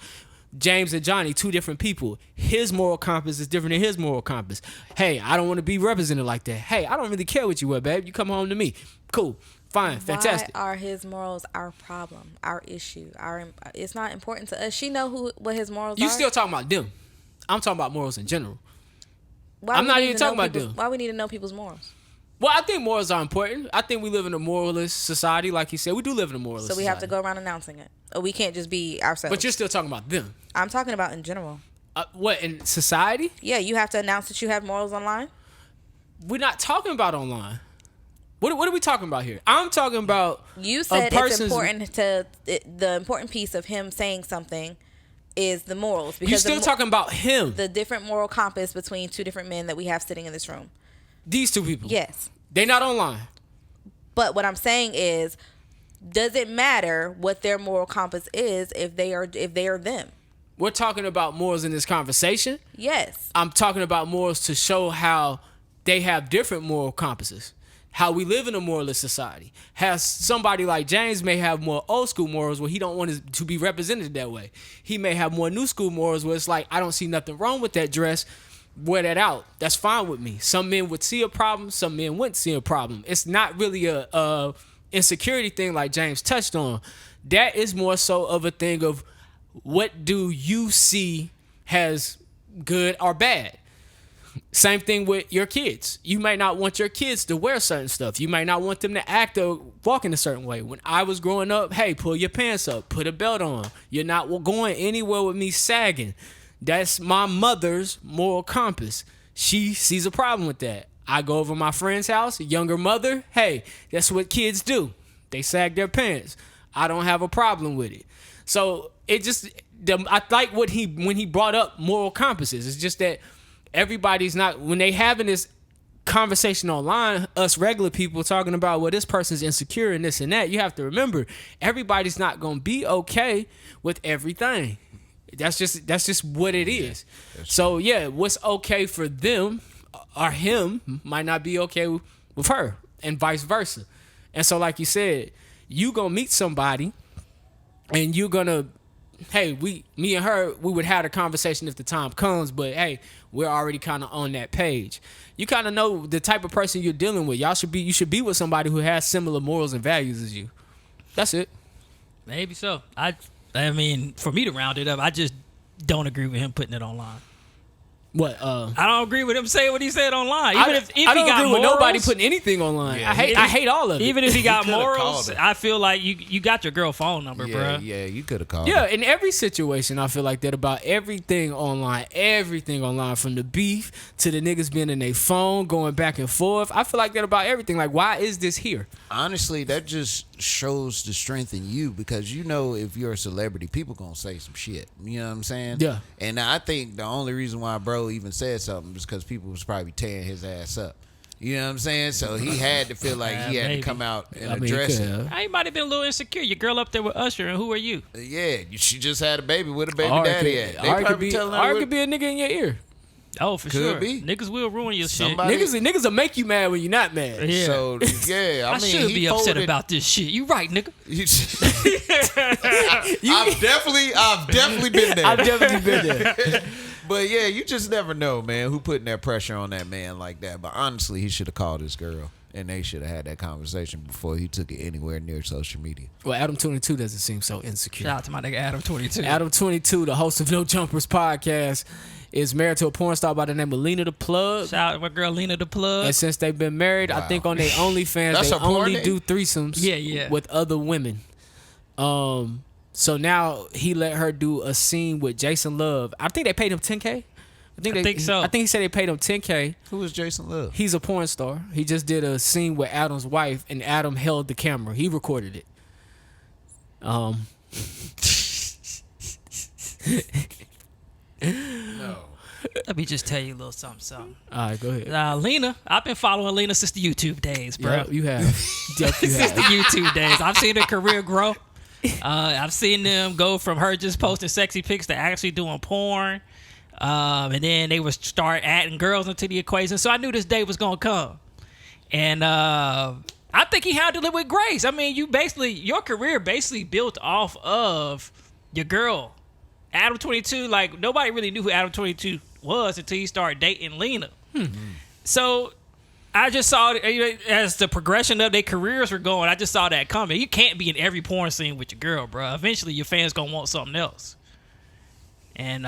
James and Johnny, 2 different people. His moral compass is different than his moral compass. Hey, I don't want to be represented like that. Hey, I don't really care what you wear, babe. You come home to me. Cool. Fine. Fantastic. Why are his morals our problem, our issue? It's not important to us. She know what his morals are. You still talking about them. I'm talking about morals in general. Why I'm we not need even to talking know about people's- them. Why we need to know people's morals? Well, I think morals are important. I think we live in a moralist society. Like you said, we do live in a moralist So we society. have to go around announcing it. Or we can't just be ourselves. But you're still talking about them. I'm talking about in general. What, in society? Yeah, you have to announce that you have morals online. We're not talking about online. What are we talking about here? I'm talking about You said it's person's- important the important piece of him saying something is the morals. You're Because still talking about him. the different moral compass between 2 different men that we have sitting in this room. These 2 people. Yes. They not online. But what I'm saying is, does it matter what their moral compass is if they are them? We're talking about morals in this conversation. Yes. I'm talking about morals to show how they have different moral compasses. How we live in a moralist society. Has somebody like James may have more old school morals where he don't want to be represented that way. He may have more new school morals where it's like, I don't see nothing wrong with that dress. Wear that out. That's fine with me. Some men would see a problem. Some men wouldn't see a problem. It's not really a insecurity thing like James touched on. That is more so of a thing of what do you see as good or bad. Same thing with your kids. You may not want your kids to wear certain stuff. You may not want them to act or walk in a certain way. When I was growing up, hey, pull your pants up, put a belt on. You're not going anywhere with me sagging. That's my mother's moral compass. She sees a problem with that. I go over my friend's house, younger mother, hey, that's what kids do. They sag their pants. I don't have a problem with it. So it just, I like when he brought up moral compasses. It's just that everybody's not, when they having this conversation online, us regular people talking about, well, this person's insecure and this and that, you have to remember, everybody's not going to be okay with everything. That's just what it is. So yeah, what's okay for them or him might not be okay with her, and vice versa. And so, like you said, you gonna meet somebody, and you're gonna, hey, me and her, we would have a conversation if the time comes. But hey, we're already kind of on that page. You kind of know the type of person you're dealing with. You should be with somebody who has similar morals and values as you. That's it. Maybe so. I mean, for me to round it up, I just don't agree with him putting it online. What? I don't agree with him saying what he said online. I Even if he don't got agree with morals, nobody putting anything online. Yeah, I hate all of it. even if he got coulda morals, called her. I feel like you got your girl phone number, Yeah, bruh. yeah, you could have called. Yeah, her. in every situation, I feel like that about everything online, from the beef to the niggas being in their phone, going back and forth. I feel like that about everything. Like, why is this here? Honestly, that just shows the strength in you because you know if you're a celebrity, people gonna say some shit. You know what I'm saying? Yeah. And I think the only reason why bro even said something is because people was probably tearing his ass up. You know what I'm saying? So he had to feel like he had maybe. to come out and I mean, address could it. have. I might have been a little insecure. Your girl up there with Usher, and who are you? Yeah, she just had a baby with a baby Or it daddy could- at. They or it could probably be, telling or her it what- could be a nigga in your ear. Oh, for Could sure. be. Niggas will ruin your Somebody- Niggas will make you mad when you're not mad. shit. Yeah. So yeah, I I mean, should he be upset folded- about this shit. You right, nigga. I've definitely been there. I've definitely been there. But yeah, you just never know, man, who putting that pressure on that man like that. But honestly, he should have called his girl, and they should have had that conversation before he took it anywhere near social media. Well, Adam 22 doesn't seem so insecure. Shout out to my nigga Adam 22. Adam 22, the host of No Jumpers podcast, is married to a porn star by the name of Lena the Plug. Shout out to my girl Lena the Plug. And since they've been married, I Wow. think on their OnlyFans That's they a porn only name? do threesomes Yeah. with other women. So now he let her do a scene with Jason Love. I think they paid him $10K. I think so. I think he said they paid him $10K. Who is Jason Love? He's a porn star. He just did a scene with Adam's wife, and Adam held the camera. He recorded it. No. Let me just tell you a little something. All right, go ahead. Lena, I've been following Lena since the YouTube days, bro. Yeah, you have. Yep, you Since the have. YouTube days. I've seen her career grow. I've seen them go from her just posting sexy pics to actually doing porn. And then they would start adding girls into the equation. So I knew this day was going to come. And I think he handled it with grace. I mean, your career basically built off of your girl. Adam 22, like, nobody really knew who Adam 22 was until he started dating Lena. So I just saw it, as the progression of their careers were going, I just saw that coming. You can't be in every porn scene with your girl, bro. Eventually, your fans going to want something else. And,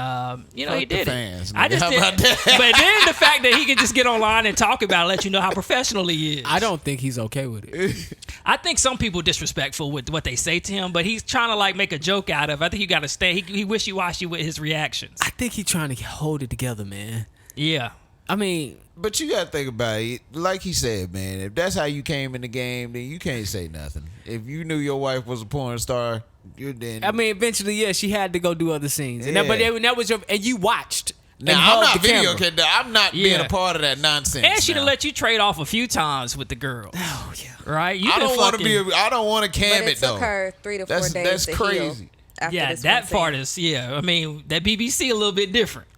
he Fuck did the fans, it. I nigga. just How did, about that? but then the fact that he can just get online and talk about it, let you know how professional he is. I don't think he's okay with it. I think some people disrespectful with what they say to him, but he's trying to like make a joke out of it. I think you got to stay. He wishy-washy with his reactions. I think he's trying to hold it together, man. Yeah. I mean, But you gotta think about it. Like he said, man, if that's how you came in the game, then you can't say nothing. If you knew your wife was a porn star, you're then. eventually, yeah, she had to go do other scenes, and Yeah. that was and you watched. and now I'm held not the video camera. kid. I'm not being Yeah. a part of that nonsense. And she done now. let you trade off a few times with the girl. Oh yeah. Right? You I been don't want to fucking- be. I don't want to But cam it it though. took her 3 to 4 days That's to crazy. heal after Yeah, this that one part scene. is, yeah. I mean, that BBC a little bit different.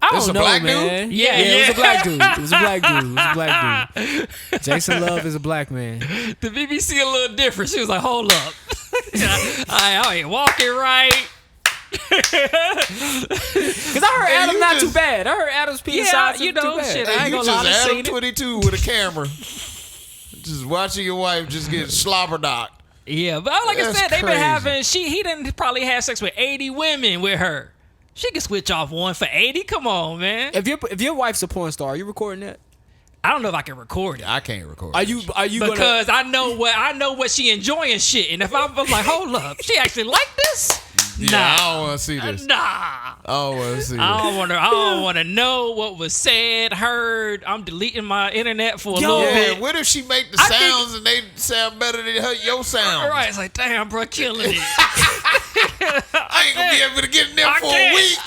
I This don't a know, black dude? man. Yeah, it was yeah. a black dude. It was a black dude. It was a black dude. Jason Love is a black man. The BBC a little different. She was like, hold up. I ain't walking right. Because I heard Hey, Adam you not just- too bad. I heard Adam's penis Yeah, size you isn't know, too bad. shit, I Hey, ain't you gonna lie, just I Adam seen it. 22 with a camera, just watching your wife just get slobber knocked. Yeah, but like I That's said, they've been crazy. having, he done probably had sex with 80 women with her. She can switch off one for 80. Come on, man. If your wife's a porn star, are you recording that? I don't know if I can record it. I can't record. Are you gonna? Because I know what she enjoying shit. And if I'm like, hold up, she actually like this? Yeah, Nah. I don't want to see this. Nah. I don't want to see I this. don't want to know what was said, heard. I'm deleting my internet for a Yo, little Yeah, bit. what if she make the I think- sounds and they sound better than your sounds? All right, it's like, damn, bro, killing it. I ain't gonna be able to get in there I for can't. a week.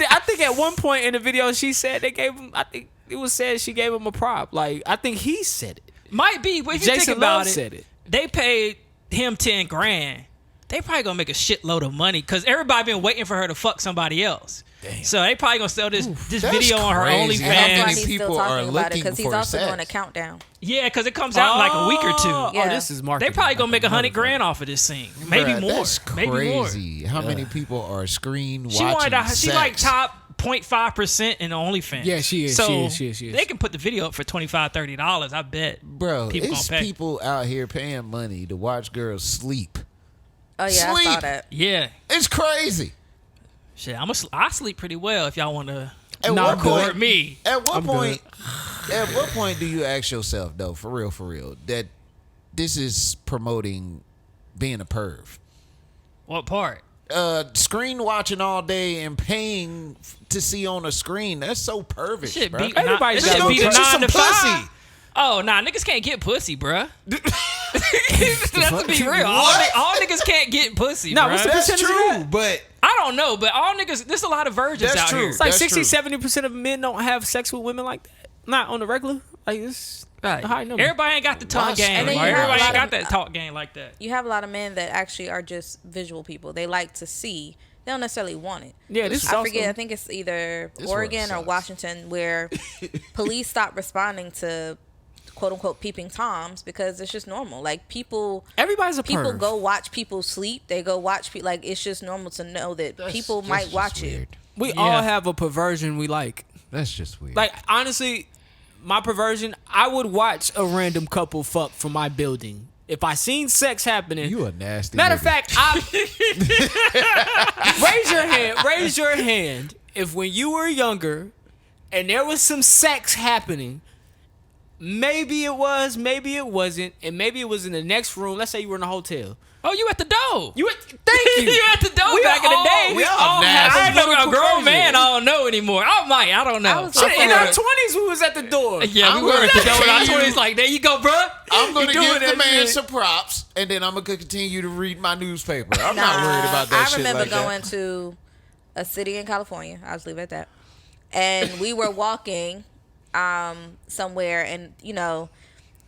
I think at one point in the video she said they gave him. I think it was said she gave him a prop. Like I think he said it. Might be, but if you Jason think about Love it, said it. they paid him 10 grand. They probably gonna make a shitload of money because everybody been waiting for her to fuck somebody else. Damn. So they probably gonna sell this That's video on her crazy. And that's why OnlyFans. many he's people still are talking about it, looking because he's for also sex? doing a countdown. Yeah, because it comes out in like a week or two. Oh, Yeah. this is They marketing. probably gonna make like 100 grand off of this scene, maybe Bruh, more, That's maybe more. crazy. How many people are screen She watching wanted to, she like sex? top 0.5% in OnlyFans. Yeah, she is, So she is. they can put the video up for $25-$30. I bet. Bro, people it's gonna pay. people out here paying money to watch girls sleep. Oh yeah, I saw that. Yeah. It's crazy. Shit, I sleep pretty well if y'all want to At what record point? me. At what I'm point? At what point do you ask yourself though, for real, that this is promoting being a perv? What part? Screen watching all day and paying to see on a screen. That's so pervish, Shit bro. beat Everybody's this shit gotta beat go a get you 9 some to 5. pussy. Oh, nah, niggas can't get pussy, bruh. Let's be real. What? All niggas can't get pussy, Nah, bruh. what's the That's percentage of true, that? but I don't know, but all niggas, there's a lot of virgins That's out true. here. It's like That's 60-70% of men don't have sex with women like that. Not on the regular. Like it's Right. a high number. Everybody ain't got the tongue Watch game. And then Or you have everybody a ain't lot got of- that talk game like that. You have a lot of men that actually are just visual people. They like to see. They don't necessarily want it. Yeah, this is I also, forget. I think it's either This Oregon one or sucks. Washington where police stopped responding to quote unquote peeping toms because it's just normal. Like people everybody's a people perv. go watch people sleep. They go watch people. Like it's just normal to know that people might watch it. We Yeah. all have a perversion we like. that's just weird. Like honestly, my perversion, I would watch a random couple fuck from my building. If I seen sex happening, you a nasty. matter of nigga. fact, raise your hand if when you were younger and there was some sex happening, maybe it was, maybe it wasn't, and maybe it was in the next room. Let's say you were in a hotel. Oh, you at the door. Thank you. You at the door We back in the all- day. we all have nasty. I know a grown Crazy. man. I don't know anymore. I might. I don't know. I was Shit, in Yeah. our 20s, we was at the door. Yeah, I'm we were at the gonna door in our tell you- 20s. Like, there you go, bruh. I'm going to You doing give the that man shit. some props, and then I'm going to continue to read my newspaper. I'm not worried about that I shit remember like that. going to a city in California. I'll just leave it at that. And we were walking somewhere, and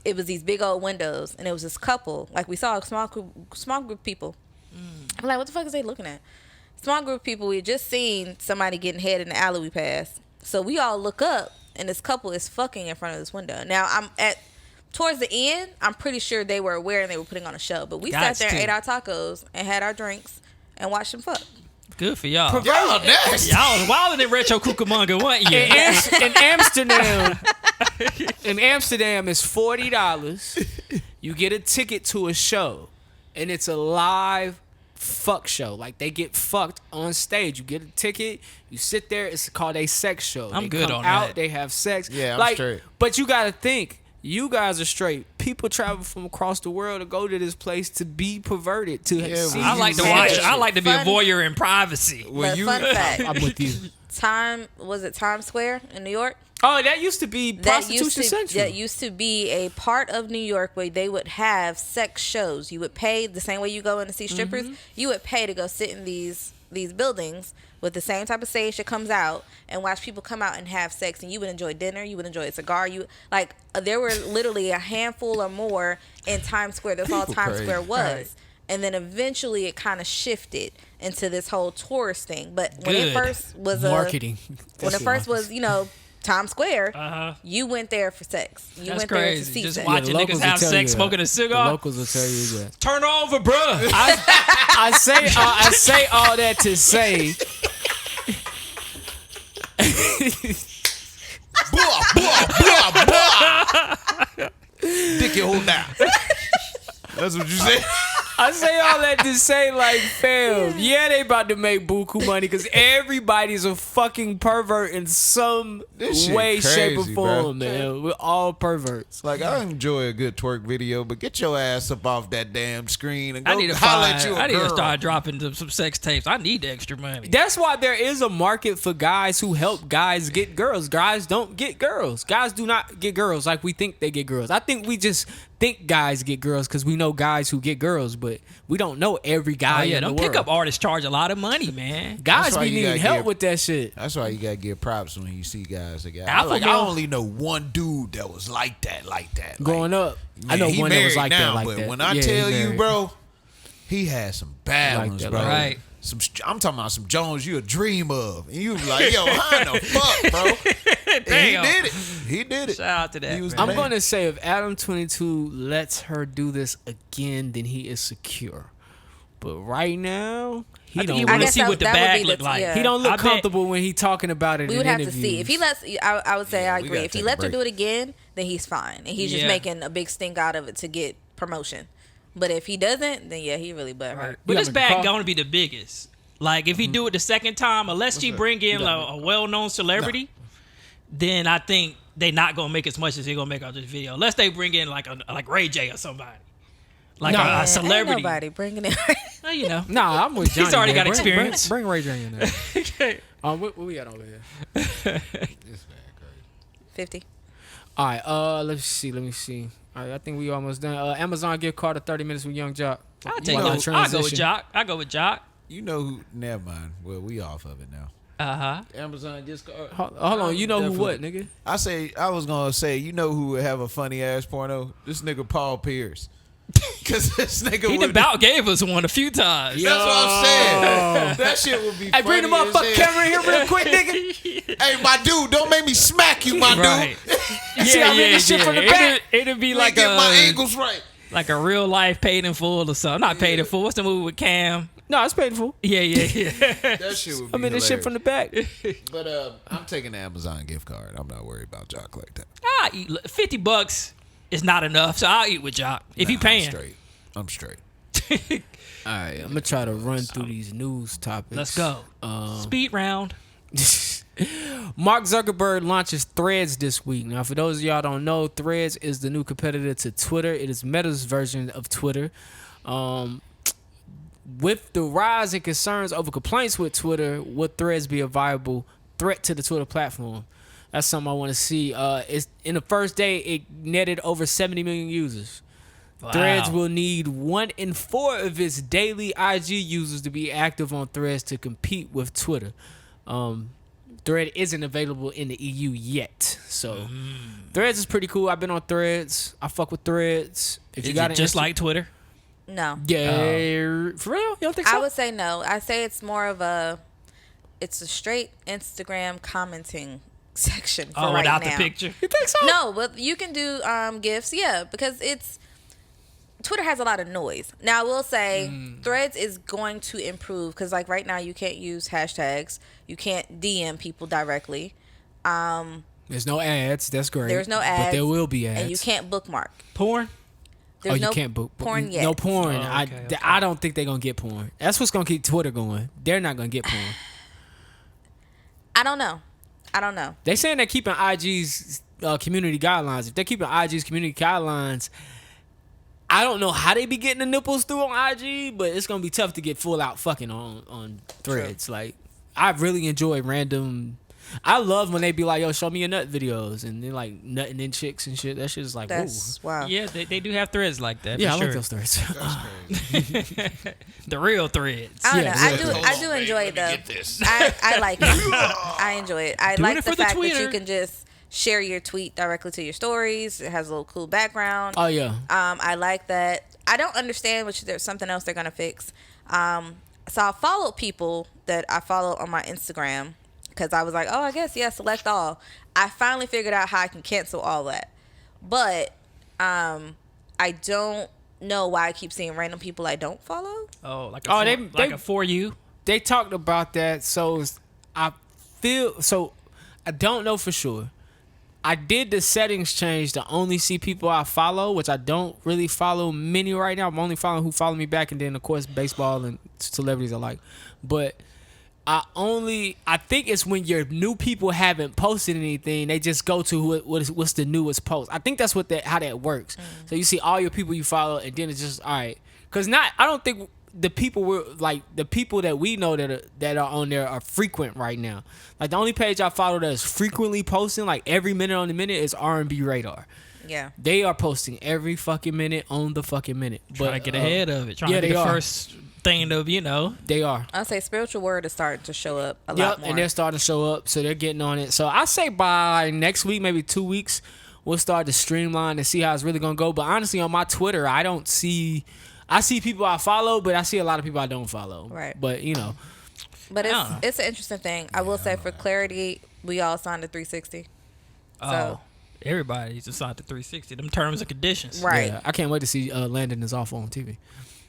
it was these big old windows, and it was this couple. Like we saw a small group of people. I'm like, what the fuck is they looking at? Small group of people. We had just seen somebody getting head in the alley we passed. So we all look up, and this couple is fucking in front of this window. Now towards the end, I'm pretty sure they were aware and they were putting on a show. But we Gots sat there, to. ate our tacos, and had our drinks, and watched them fuck. Good for y'all. Y'all nasty. Y'all was wilding in Retro Cucamonga, wasn't you? In Amsterdam, it's $40. You get a ticket to a show, and it's a live fuck show. Like they get fucked on stage. You get a ticket, you sit there. It's called a sex show. I'm they good come on out, that. They have sex. Yeah, I'm like, straight. But you gotta think. You guys are straight. People travel from across the world to go to this place to be perverted. To Yeah, see I like to you watch. sex. I like to be a Fun- voyeur in privacy. But fun fact, I'm with you. Times Square in New York? Oh, that used to be prostitution central. That used to be a part of New York where they would have sex shows. You would pay the same way you go in to see strippers. Mm-hmm. You would pay to go sit in these buildings with the same type of stage that comes out and watch people come out and have sex. And you would enjoy dinner. You would enjoy a cigar. There were literally a handful or more in Times Square. That's all People Times crazy. Square was. Right. And then eventually it kind of shifted into this whole tourist thing. But when Good. it first was Marketing. when it first was, Times Square, you went there for sex. You That's went there to crazy. see Just sex. watching the niggas locals will have tell sex, you smoking that. a cigar. The locals will tell you that. Turn over, bruh. I say all that to say. Dick your hole down. That's what you said. I say all that to say, like, fam, yeah, they about to make buku money because everybody's a fucking pervert in some This shit way, shape, or crazy, bro. form, man. We're all perverts. Like, I enjoy a good twerk video, but get your ass up off that damn screen and I go need to holler find. at you a I need to girl. start dropping some sex tapes. I need the extra money. That's why there is a market for guys who help guys get girls. Guys don't get girls. Guys do not get girls like we think they get girls. I think we just think guys get girls because we know guys who get girls, but we don't know every guy Oh yeah, in the them world. pickup artists charge a lot of money, man. Guys That's why be you needing gotta help give- with that shit. That's why you gotta give props when you see guys that got. Alpha I male- only know one dude that was like that. Growing up, I Man, know he one that was married like now, that. Like but that. when I Yeah, he tell you, married. bro, he had some bad Like ones, that, bro. right. I'm talking about some Jones you a dream of, and you was like, yo, how in the fuck, bro? And Damn. he did it. He did it. Shout out to that, He was man. the I'm man. going to say if Adam 22 lets her do this again, then he is secure. But right now, he I think don't. you I want to guess see that- what the that would bag be look the- like. yeah. He don't look I bet- comfortable when he talking about it. We in would have interviews. to see. If he lets, I would say I we agree. gotta If he take a lets her break. do it again, then he's fine. And he's just Yeah. making a big stink out of it to get promotion. But if he doesn't, then yeah, he really butthurt. Right. But this bag going to be the biggest. Like, if he do it the second time, unless he bring in a well-known celebrity, then I think they not going to make as much as he going to make out this video. Unless they bring in like Ray J or somebody. Like a celebrity. Ain't nobody bringing in Well, you know. Nah, I'm with Johnny. He's already got Bring experience. Bring Ray J in there. Okay. What we got over here? This man crazy. 50. All right, let me see. All right, I think we almost done. Amazon gift card of 30 minutes with Young Jock. I'll go with Jock. You know who? Never mind. Well, we off of it now. Uh-huh. Amazon Discord. Hold on, you know who what, nigga? I was gonna say, you know who would have a funny ass porno? This nigga Paul Pierce. Cause this nigga He about gave us one a few times. That's what I'm saying. That shit would be. Hey, bring the funny motherfucking as hell. camera in here real quick, nigga. Hey, my dude, don't make me smack you, my Right. dude. You see how this shit from the back? It'd be Like like get my a angles right. like a real life Paid in Full or something. Not Paid in Full. What's the movie with Cam? No, it's painful. Yeah. That shit would be I mean, this shit from the back. But I'm taking the Amazon gift card. I'm not worried about Jock like that. I eat $50 is not enough, so I'll eat with Jock if he paying. I'm straight. All right, I'm gonna try to run through these news topics. Let's go. Speed round. Mark Zuckerberg launches Threads this week. Now, for those of y'all don't know, Threads is the new competitor to Twitter. It is Meta's version of Twitter. With the rise in concerns over complaints with Twitter, would Threads be a viable threat to the Twitter platform? That's something I want to see. It's in the first day, it netted over 70 million users. Wow. Threads will need 1 in 4 of its daily IG users to be active on Threads to compete with Twitter. Thread isn't available in the EU yet, so Threads is pretty cool. I've been on Threads. I fuck with Threads. If Is you got it just like Twitter? No. yeah, for real, you don't think so? I would say no. I say it's more of it's a straight Instagram commenting section for right without now. the picture. You think so? No, but you can do GIFs, yeah, because Twitter has a lot of noise. Now, I will say Threads is going to improve because, like, right now you can't use hashtags. You can't DM people directly. There's no ads. That's great. There's no ads. But there will be ads. And you can't bookmark. Porn? There's no you can't book porn yet. No porn. Oh, okay. I don't think they're gonna get porn. That's what's gonna keep Twitter going. They're not gonna get porn. I don't know. They saying they're keeping IG's community guidelines. If they're keeping IG's community guidelines, I don't know how they be getting the nipples through on IG, but it's gonna be tough to get full out fucking on Threads. True. Like, I really enjoy random. I love when they be like, "Yo, show me your nut videos," and then like nutting in chicks and shit. That shit is like, That's ooh. wow. Yeah, they do have threads like that. Yeah, for I sure. like those threads. The real threads. I don't Yeah, know. I do enjoy it though. I like it. I enjoy it. I Doing like it the for the fact that Twitter. you can just share your tweet directly to your stories. It has a little cool background. Oh yeah. I like that. I don't understand, which there's something else they're gonna fix. So I followed people that I follow on my Instagram because I was like, oh, I guess select all. I finally figured out how I can cancel all that, but I don't know why I keep seeing random people I don't follow. Oh, like Oh, a for you. They talked about that, so I don't know for sure. I did the settings change to only see people I follow, which I don't really follow many right now. I'm only following who follow me back, and then of course baseball and celebrities I like. But I think it's when your new people haven't posted anything, they just go to what's the newest post. I think that's how that works. So you see all your people you follow, and then it's just all right. Cause I don't think the people the people that we know that are on there are frequent right now. Like the only page I follow that is frequently posting like every minute on the minute is R&B Radar. Yeah, they are posting every fucking minute on the fucking minute. Trying to get ahead of it. Trying to they be the are. first thing of They are. I'll say spiritual word is starting to show up a lot more. And they're starting to show up, so they're getting on it. So I say by next week, maybe 2 weeks, we'll start to streamline and see how it's really gonna go. But honestly, on my Twitter, I see people I follow, but I see a lot of people I don't follow. Right. But But it's an interesting thing. I will say for clarity, we all signed a 360. Oh, everybody's assigned to 360. Them terms and conditions. Right. yeah, I can't wait to see Landon is off on TV.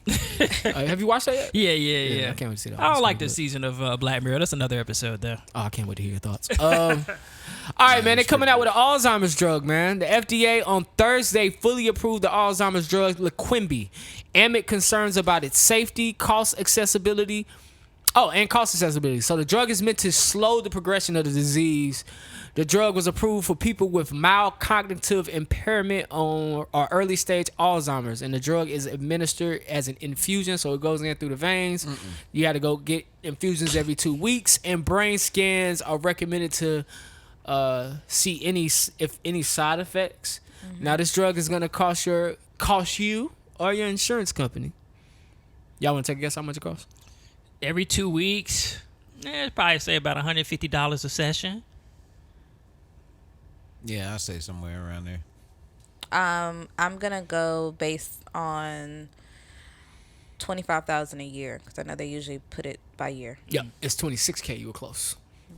Have you watched that yet? Yeah. I can't wait to see that. I don't It's like gonna be this season of Black Mirror. That's another episode, though. Oh, I can't wait to hear your thoughts. All right, man. They're coming out with an Alzheimer's drug, man. The FDA on Thursday fully approved the Alzheimer's drug Wemby amid concerns about its safety, cost accessibility. So the drug is meant to slow the progression of the disease. The drug was approved for people with mild cognitive impairment or early stage Alzheimer's, and the drug is administered as an infusion, so it goes in through the veins. You got to go get infusions every 2 weeks, and brain scans are recommended to see any side effects. Now, this drug is gonna cost you or your insurance company. Y'all want to take a guess how much it costs? Every 2 weeks, I'd probably say about $150 a session. Yeah, I'll say somewhere around there. I'm gonna go based on $25,000 a year because I know they usually put it by year. Yeah, it's $26,000. You were close.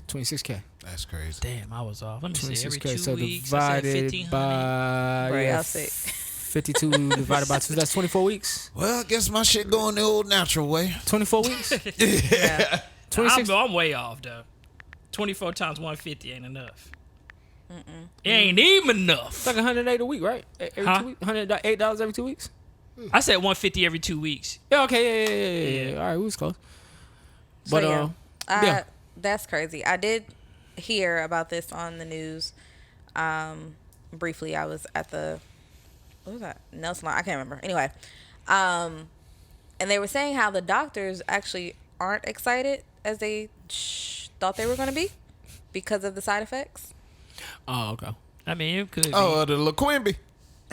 $26,000. That's crazy. Damn, I was off. Let me see. Every 2 so weeks, I said divided 1,500. by Right, I'll say 52 divided by 2. That's 24 weeks. Well, I guess my shit going the old natural way. 24 weeks. yeah. 26. I'm way off, though. 24 times 150 ain't enough. It ain't even enough. It's like $108 a week, right? Every Huh? 2 weeks. $108 every 2 weeks. I said 150 every 2 weeks. Yeah. Okay. Yeah. All right, we was close. But yeah. That's crazy. I did hear about this on the news. Briefly, I was at what was that? Nelson. I can't remember. Anyway, and they were saying how the doctors actually aren't excited as they thought they were going to be because of the side effects. Oh, okay. I mean, it could be. Oh, the Wemby.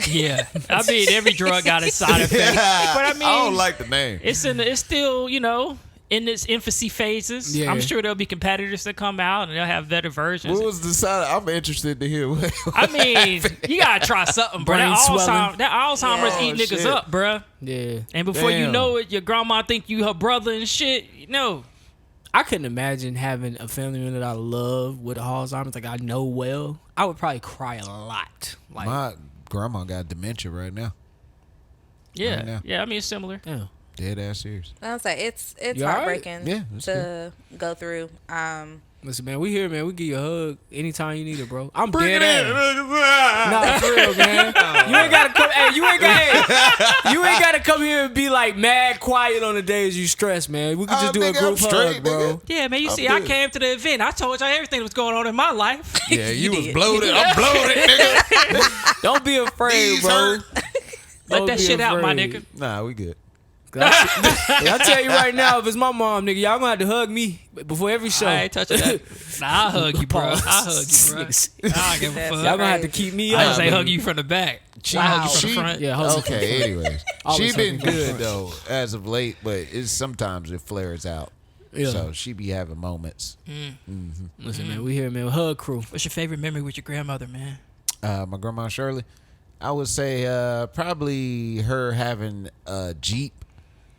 Yeah. I mean, every drug got its side effects. But I mean, I don't like the name. it's still, in its infancy phases. Yeah. I'm sure there'll be competitors that come out and they'll have better versions. What was the side? I'm interested to hear. I mean, you gotta try something, bro. Brain swelling. That Alzheimer's Yeah. eat Oh, niggas shit. up, bro. Yeah. And before you Damn. know it, your grandma think you her brother and shit. I couldn't imagine having a family member that I love with Alzheimer's, like I know well. I would probably cry a lot. Like, My grandma got dementia right now. Yeah, Right now. yeah. I mean, it's similar. yeah. Dead ass serious. I was like, it's You all right? heartbreaking Yeah, it's to go through. Listen, man, we here, man. We give you a hug anytime you need it, bro. I'm Bring dead it in. ass. Nah, for real, man. You ain't gotta come. Hey, you ain't gotta come here and be like mad quiet on the days you stress, man. We can just do a nigga, group I'm straight, hug, bro. nigga. Yeah, man. You I'm see, I good. came to the event. I told y'all everything that was going on in my life. Yeah, you was did. bloated. I'm bloated, nigga. Don't be afraid, Knees bro. hurt. Let Don't that be shit out, my afraid. nigga. Nah, we good. I tell you right now, if it's my mom, nigga, y'all gonna have to hug me before every show. I ain't touching that. Nah, I'll hug you, bro. I'll hug you, bro. I don't give a That's fuck. Y'all gonna have to keep me I up. just say baby. hug you from the back. I hug you from the front. Yeah, hug me from the Okay, front. anyways. Always She been hug me from the good, front. though, as of late, but it's sometimes it flares out. Yeah. So she be having moments. Listen, man, we here, man. Hug crew. What's your favorite memory with your grandmother, man? My grandma Shirley, I would say probably her having a Jeep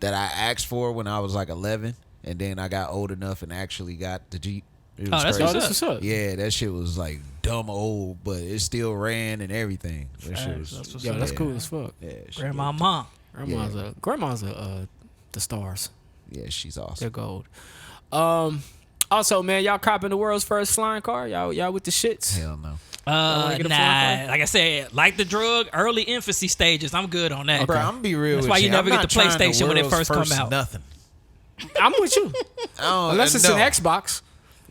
that I asked for when I was like 11, and then I got old enough and actually got the Jeep. It was Oh, that's crazy. Oh, that's what's up. Yeah, that shit was like dumb old, but it still ran and everything. That shit was, That's what's Yo, up. that's yeah. cool as fuck. Yeah, she Grandma, mom. Grandma's the stars. Yeah, she's awesome. They're gold. Also, man, y'all copping the world's first flying car? Y'all with the shits? Hell no. wanna get a flying Nah. car? Like I said, like the drug, early infancy stages. I'm good on that. Bro, I'm gonna be real That's with why you you. never I'm get not the trying PlayStation when it world's first come out. Nothing. I'm with you. Unless it's no. an Xbox.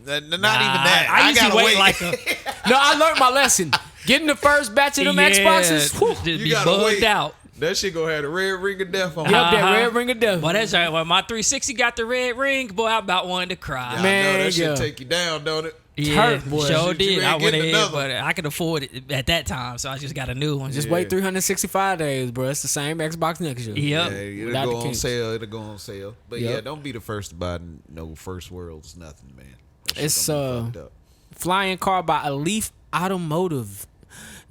Not even that. I usually gotta wait wait. like a No, I learned my lesson. Getting the first batch of them Xboxes. Whew. just You be gotta bugged wait. out. That shit gonna have the red ring of death on Yep, it. that Uh-huh. red ring of death. But that's right. When my 360 got the red ring, boy, I about wanted to cry. I Man, know that shit yeah. take you down, don't it? Yeah, hurt, boy. sure Shit, you did. ain't I went getting ahead, another. but I could afford it at that time, so I just got a new one. Just Yeah. wait 365 days, bro. It's the same Xbox next year. Yep. Yeah, it'll Without go the on kinks. sale. It'll go on sale. But Yep. yeah, don't be the first to buy no first world's nothing, man. That shit It's, gonna be fucked up. Flying car by Alif Automotive,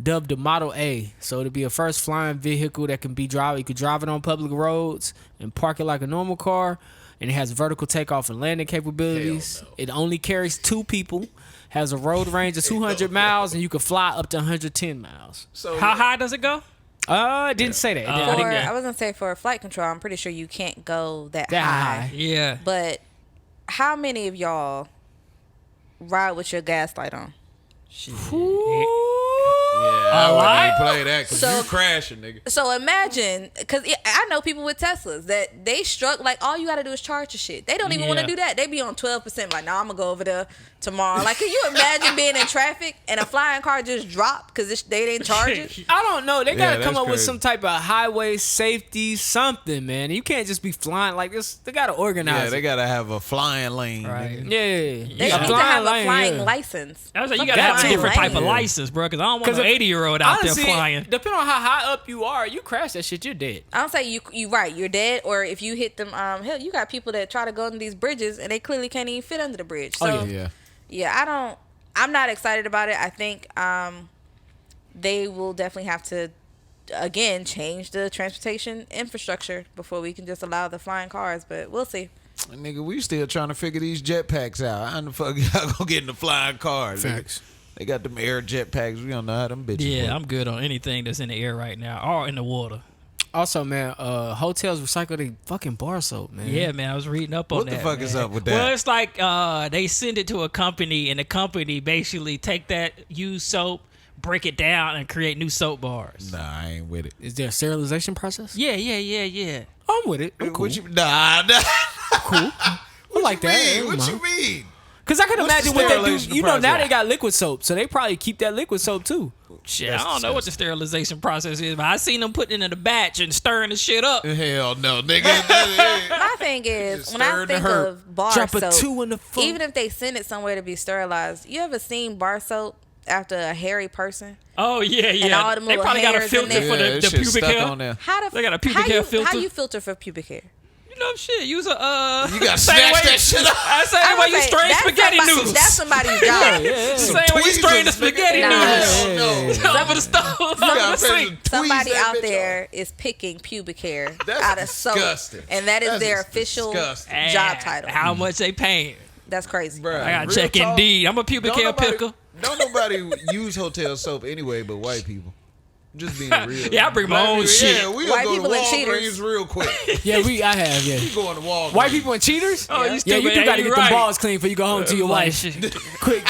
dubbed the Model A. So it'll be a first flying vehicle that can be drive. You could drive it on public roads and park it like a normal car. And it has vertical takeoff and landing capabilities. Hell no. It only carries 2 people. Has a road range of 200 miles, and you can fly up to 110 miles. So How high does it go? It didn't say that. I was gonna say for flight control, I'm pretty sure you can't go that high. Yeah. But how many of y'all ride with your gas light on? Shit. I wouldn't even play that because you crashing, nigga. So imagine, because I know people with Teslas that they struck, like, all you got to do is charge your shit. They don't even want to do that. They be on 12%, like, nah, I'm going to go over there tomorrow. Like, can you imagine being in traffic and a flying car just drop because they didn't charge it? I don't know. They got to come up with crazy. some type of highway safety something, man. You can't just be flying like this. They got to organize Yeah, they it. got to have a flying lane. Right. Nigga. Yeah. They need to have a flying license. I was like, you Fuck gotta have a flying different type of lane. license, bro. Because I don't want an 80-year-old out there flying. Depending on how high up you are, you crash that shit, you're dead. I don't say you right, you're dead, or if you hit them, hell, you got people that try to go into these bridges and they clearly can't even fit under the bridge. So I'm not excited about it. I think they will definitely have to again change the transportation infrastructure before we can just allow the flying cars, but we'll see. Nigga, we still trying to figure these jetpacks out. How the fuck y'all gonna get in the flying cars? Facts. Nigga? They got them air jetpacks. We don't know how them bitches work. I'm good on anything that's in the air right now or in the water. Also, man, hotels recycle their fucking bar soap, man. Yeah, man, I was reading up on What that. the fuck man. is up with that? Well, it's like they send it to a company, and the company basically take that used soap, break it down, and create new soap bars. Nah, I ain't with it. Is there a sterilization process? Yeah. I'm with it. I'm cool. What you, nah. Cool. I like that. What you mean? Because I can What's imagine the what they do. sterilization You know, now process? they got liquid soap, so they probably keep that liquid soap too. Shit, I don't know what the sterilization process is, but I seen them putting it in a batch and stirring the shit up. Hell no, nigga. My thing is, Just when I stirring the think herb. of bar Drop a soap, 2 in the phone. even if they send it somewhere to be sterilized, you ever seen bar soap after a hairy person? Oh yeah. And all them They little probably got a hairs in filter there. for Yeah, the that shit pubic stuck hair. on there. They got a pubic hair filter? How you filter for pubic hair? You know, shit. Use a You gotta snatch that shit up. Same way you strain spaghetti noodles. That's somebody's job. Same way you strain the spaghetti Nah. noodles. Over the stove. Over the sink. Somebody that out bitch there is picking pubic hair That's out of soap, disgusting. and that is That's their official disgusting. job title. How much they paying? That's crazy. Bruh, I gotta real check talk, Indeed. I'm a pubic don't hair nobody- picker. Don't nobody use hotel soap anyway but white people. Just being real. Yeah, I bring my own shit. Yeah, we White gonna go people to and Walgreens cheaters. real quick. Yeah, I have, yeah. We going to Walgreens. White people and cheaters? Oh, you Yeah, stupid. you do got to You get right. the balls clean before you go home to your wife. Quick.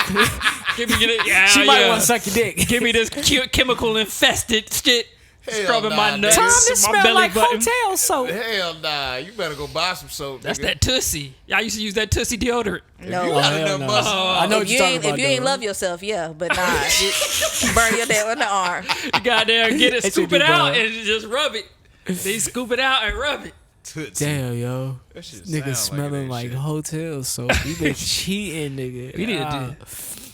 Give me it. She might want to suck your dick. Give me this chemical infested shit. Hell Scrubbing my nah, nuts. Tom, nigga. this my smell belly like button. hotel soap. Hell nah. You better go buy some soap. That's nigga. that Tussy. Y'all used to use that Tussy deodorant. No, You got hell enough no. muscle. I know what if you're you talking ain't about. if you ain't though. love yourself, yeah, but nah, you burn your dad on the arm. You got there, get it, It's scoop a it good out, boy. and just rub it. They scoop it out and rub it. Tootsie. Damn, yo. That shit Nigga sound smelling that like shit. hotel soap. You been cheating, nigga. We need to do.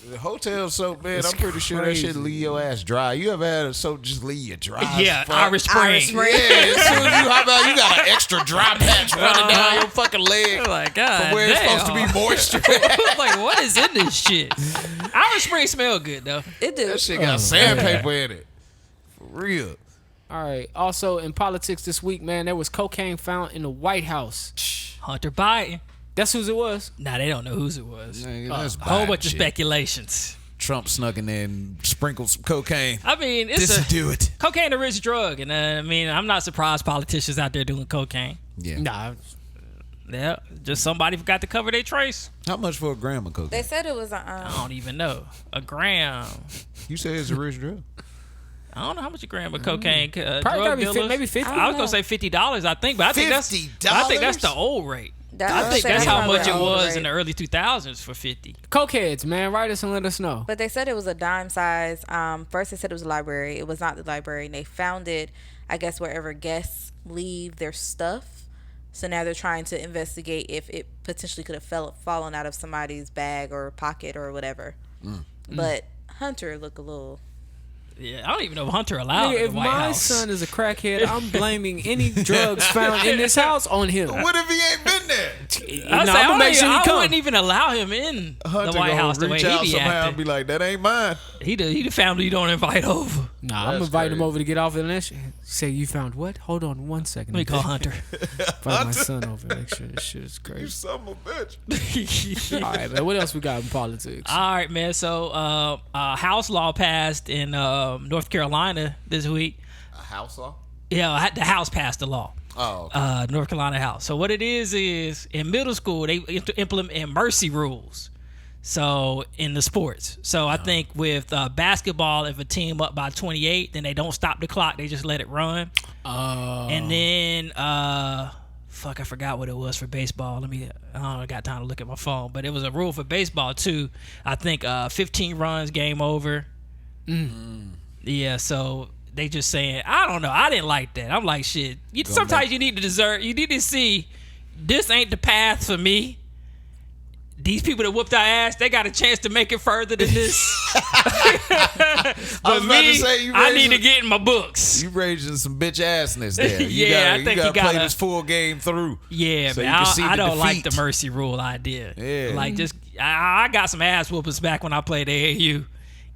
The hotel soap, man, It's I'm pretty sure that crazy. shit leave your ass dry. You ever had a soap just leave you dry? as Yeah, fuck? Irish Spring. Irish Spring. Yeah, as soon as how about you got an extra dry patch running down your fucking leg I'm like, God from where it's supposed to be moisture. I'm like, what is in this shit? Irish Spring smell good though. It do. That shit got sandpaper in it. For real. All right. Also, in politics this week, man, there was cocaine found in the White House. Hunter Biden. That's whose it was. Nah, they don't know whose it was. Nigga, that's A whole Biden bunch of shit. speculations. Trump snuck in there and sprinkled some cocaine. I mean, it's This a will do it. cocaine a rich drug, and I mean, I'm not surprised politicians out there doing cocaine. Yeah. Nah. Yeah, just somebody forgot to cover their trace. How much for a gram of cocaine? They said it was I don't even know. A gram. You say it's a rich drug. I don't know how much a gram of cocaine. Probably Drug gotta be dealers. maybe 50. I was gonna say $50. I think, but I think that's $50? the old rate. that. I think that's how much it probably was right. in the early 2000s for 50. Cokeheads, man. Write us and let us know. But they said it was a dime size. First they said it was a library. It was not the library. And they found it, I guess, wherever guests leave their stuff. So now they're trying to investigate if it potentially could have fallen out of somebody's bag or pocket or whatever. But Hunter looked a little... Yeah, I don't even know if Hunter allowed Nigga, in if the White my House. son is a crackhead, I'm blaming any drugs found in this house on him. What if he ain't been there? I, Nah, say, I'ma make sure he I come. wouldn't even allow him in Hunter the White gonna House the way reach he out be somehow and acting. be like, that ain't mine. He the family you don't invite over. Nah, I'm That's inviting him crazy. over to get off of this shit. Say, you found what? Hold on 1 second. Let me call Hunter. Invite my son over. Make sure this shit is You crazy. son of a bitch. All right, man. What else we got in politics? All right, man. So, House law passed in North Carolina this week. House law? Yeah, the House passed the law. Oh, okay. North Carolina House. So what it is in middle school they implement mercy rules. So in the sports. So I think with basketball, if a team up by 28, then they don't stop the clock. They just let it run. And then I forgot what it was for baseball. I don't got time to look at my phone, but it was a rule for baseball too. I think 15 runs, game over. Yeah, so they just saying, I don't know. I didn't like that. I'm like, shit. Sometimes you need to see this ain't the path for me. These people that whooped our ass, they got a chance to make it further than this. But I need to get in my books. You raising some bitch assness there. I think you gotta play this full game through. Yeah, so man. I don't like the mercy rule idea. Yeah. Like I got some ass whoopings back when I played AAU,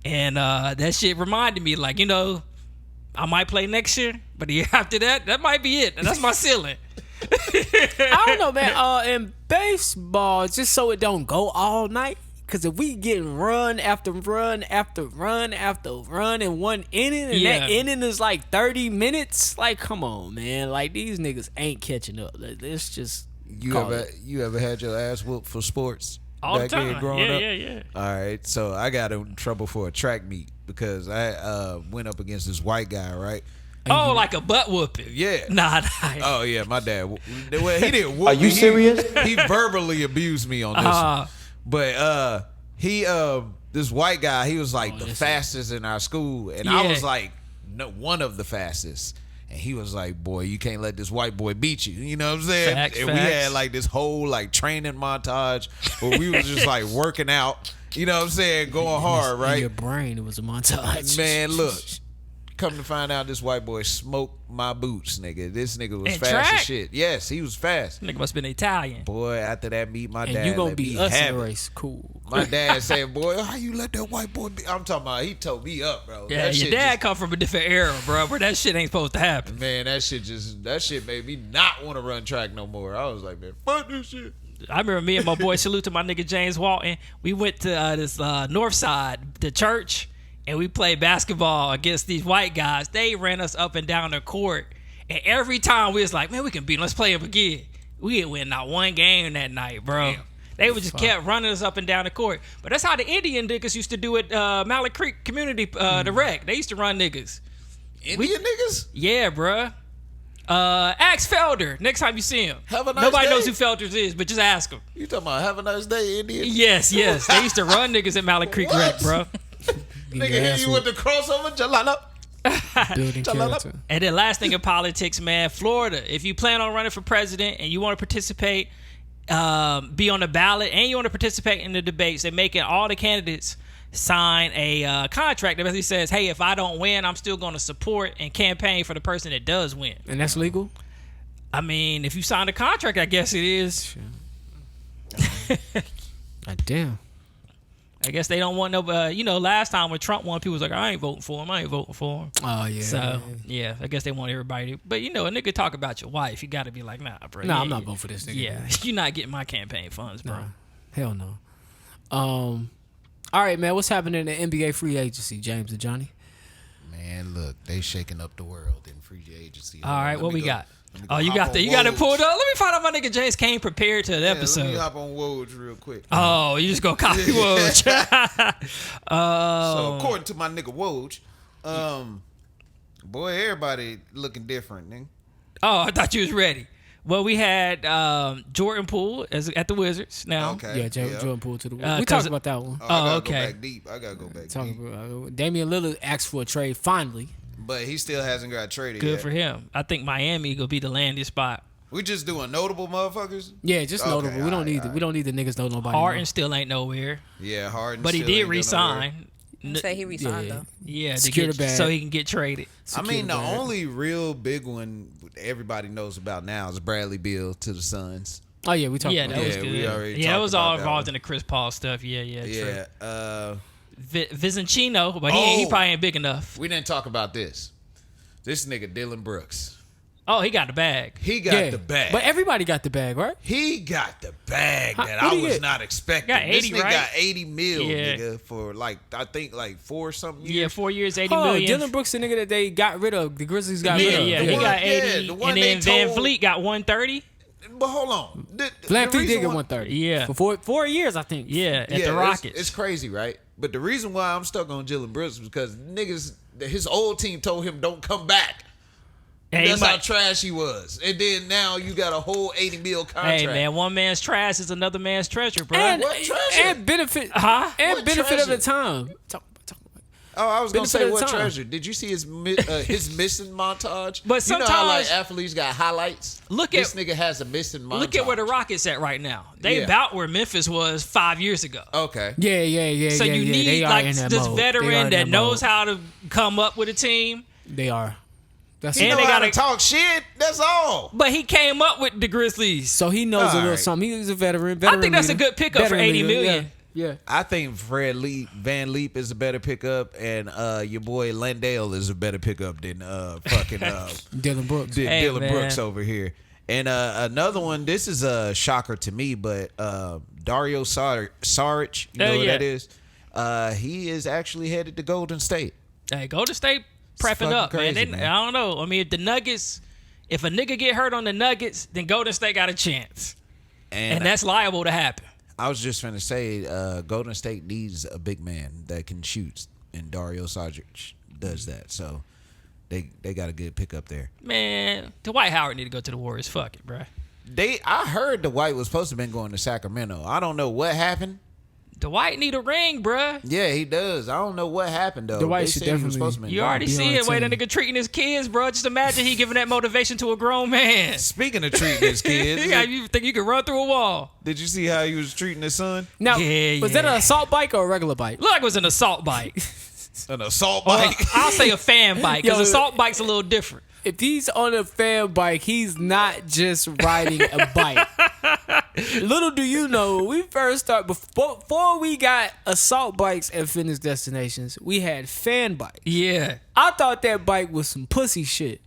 and that shit reminded me, like, I might play next year, but the year after that might be it. And that's my ceiling. I don't know, man. In baseball, just so it don't go all night, because if we getting run after run after run after run in one inning, and that inning is like 30 minutes, like, come on, man. Like, these niggas ain't catching up. It's just you ever had your ass whooped for sports? All the time. Growing up? Yeah. All right, so I got in trouble for a track meet because I went up against this white guy, right? Oh, like a butt whooping. Yeah. Nah. Oh, yeah, my dad. Well, he didn't whoop Are you me. serious? He verbally abused me on this one. But this white guy, he was like the fastest in our school. And I was like one of the fastest. And he was like, boy, you can't let this white boy beat you. You know what I'm saying? Facts. We had like this whole like training montage where we was just like working out. You know what I'm saying? Going hard, right? In your brain, it was a montage. Man, look. Come to find out, this white boy smoked my boots, nigga. This nigga was And fast track? as shit. Yes, he was fast. Nigga must have been Italian. Boy, after that meet, my And dad you gonna let be me us in have the it. race. Cool. My dad said, boy, how you let that white boy be? I'm talking about, he told me up, bro. Yeah, your dad come from a different era, bro. Where that shit ain't supposed to happen. Man, that shit made me not want to run track no more. I was like, man, fuck this shit. I remember me and my boy, salute to my nigga James Walton. We went to this north side, the church, and we played basketball against these white guys. They ran us up and down the court. And every time we was like, man, we can beat them. Let's play them again. We didn't win not one game that night, bro. Damn. They would just kept running us up and down the court. But that's how the Indian niggas used to do it, Malik Creek Community, the rec. They used to run niggas. Indian niggas? Yeah, bruh. Ask Felder next time you see him. Have a nice Nobody day. knows who Felders is, but just ask him. You talking about have a nice day, Indian? Yes. They used to run niggas at Malik Creek Rec, bro. Nigga hit you with the crossover, jalala. Building character. And then last thing in politics, man, Florida. If you plan on running for president and you want to participate, be on the ballot, and you want to participate in the debates, they're making all the candidates sign a contract that basically says, hey, if I don't win, I'm still going to support and campaign for the person that does win. And that's legal? I mean, if you sign a contract, I guess it is. God damn. I guess they don't want no, last time when Trump won, people was like, I ain't voting for him. Oh, yeah. So, yeah, I guess they want everybody to, but a nigga talk about your wife, you got to be like, nah, bro. Nah, I'm not voting for this nigga. Yeah, you're not getting my campaign funds, bro. Nah, hell no. All right, man, what's happening in the NBA free agency, James and Johnny? Man, look, they shaking up the world in free agency. All right, what we got? Oh, you got it pulled up. Let me find out my nigga James came prepared to the episode. Let me hop on Woj real quick. Oh, you just go copy Woj. So according to my nigga Woj, boy, everybody looking different, nigga. Oh, I thought you was ready. Well, we had Jordan Poole at the Wizards now. Okay. Yeah, Jordan Poole to the we talked about that one. I gotta okay. go back deep. I gotta go back deep. Damian Lillard asked for a trade finally. But he still hasn't got traded yet. Good for him. I think Miami gonna be the landing spot. We just doing notable motherfuckers? Yeah, just notable. We don't need the niggas know nobody. Harden still ain't nowhere. Yeah, Harden. But he still did ain't resign. Say he resigned though. Yeah, Secure the bag. so he can get traded. I mean, the only real big one everybody knows about now is Bradley Beal to the Suns. Oh yeah, we talked about that that. was Yeah, good. we already Yeah, it talked was about all that involved one. in the Chris Paul stuff. Yeah, Yeah. true. Vincentino, but he probably ain't big enough. We didn't talk about this. This nigga Dylan Brooks. Oh, he got the bag. He got the bag. But everybody got the bag, right? He got the bag that What I he was get? not expecting. Got 80, this nigga right? got 80 mil, Yeah. nigga, for I think 4 something years. Yeah, 4 years, 80 Hold on, million. Dylan Brooks, the nigga that they got rid of. The Grizzlies got Yeah, rid of. yeah, the he one- got 80, yeah, the one and they then Van told- Vliet got 130. But hold on. Van Fleet did reason get why- 130. Yeah. For 4 years, I think. Yeah, at the it's- Rockets. It's crazy, right? But the reason why I'm stuck on Dylan Brooks is because niggas, his old team told him don't come back. And he That's might- how trash he was. And then now you got a whole 80 mil contract. Hey man, one man's trash is another man's treasure, bro. And, What treasure? and benefit. Huh? And What benefit of the treasure? time. Oh, I was gonna Benefit say of the what time. treasure? Did you see his missing montage? But you know how like sometimes- athletes got highlights. Look this at- nigga has a missing montage. Look at where the Rockets at right now. They Yeah. about where Memphis was 5 years ago. Okay. Yeah. So you They need are like in that this mode. They are veteran in that knows mode. how to come up with a team. They are. That's He And know they how gotta- to talk shit. That's all. But he came up with the Grizzlies. So he knows a little Alright. something. He's a veteran. I think that's a leader. good pickup for Veteran 80 leader, million. Yeah. I think Van Leap is a better pickup, and your boy Landale is a better pickup than fucking Dylan Brooks. Hey, Dylan man. Brooks over here. And another one, this is a shocker to me, but Darius Saric, you know Oh, who yeah. that is? He is actually headed to Golden State. Hey, Golden State prepping fucking up, man. crazy, They- man. I don't know. I mean, if the Nuggets, if a nigga get hurt on the Nuggets, then Golden State got a chance, and that's liable to happen. I was just finna say, Golden State needs a big man that can shoot, and Darius Saric does that. So they got a good pickup there. Man, Dwight Howard need to go to the Warriors. Fuck it, bro. I heard Dwight was supposed to have been going to Sacramento. I don't know what happened. Dwight need a ring, bruh. Yeah, he does. I don't know what happened though. Dwight They should said he was definitely- supposed to be You gone. already be see on it. the Way that team. nigga treating his kids, bro. Just imagine he giving that motivation to a grown man. Speaking of treating his kids, You think you can run through a wall? did you see how he was treating his son? Now, Yeah, was that yeah. an assault bike or a regular bike? Look like it was an assault bike. An assault Or, bike. I'll say a fan bike, because Yo, assault bike's a little different. If he's on a fan bike, he's not just riding a bike. Little do you know, when we first started, before we got assault bikes at fitness destinations, we had fan bikes. Yeah. I thought that bike was some pussy shit.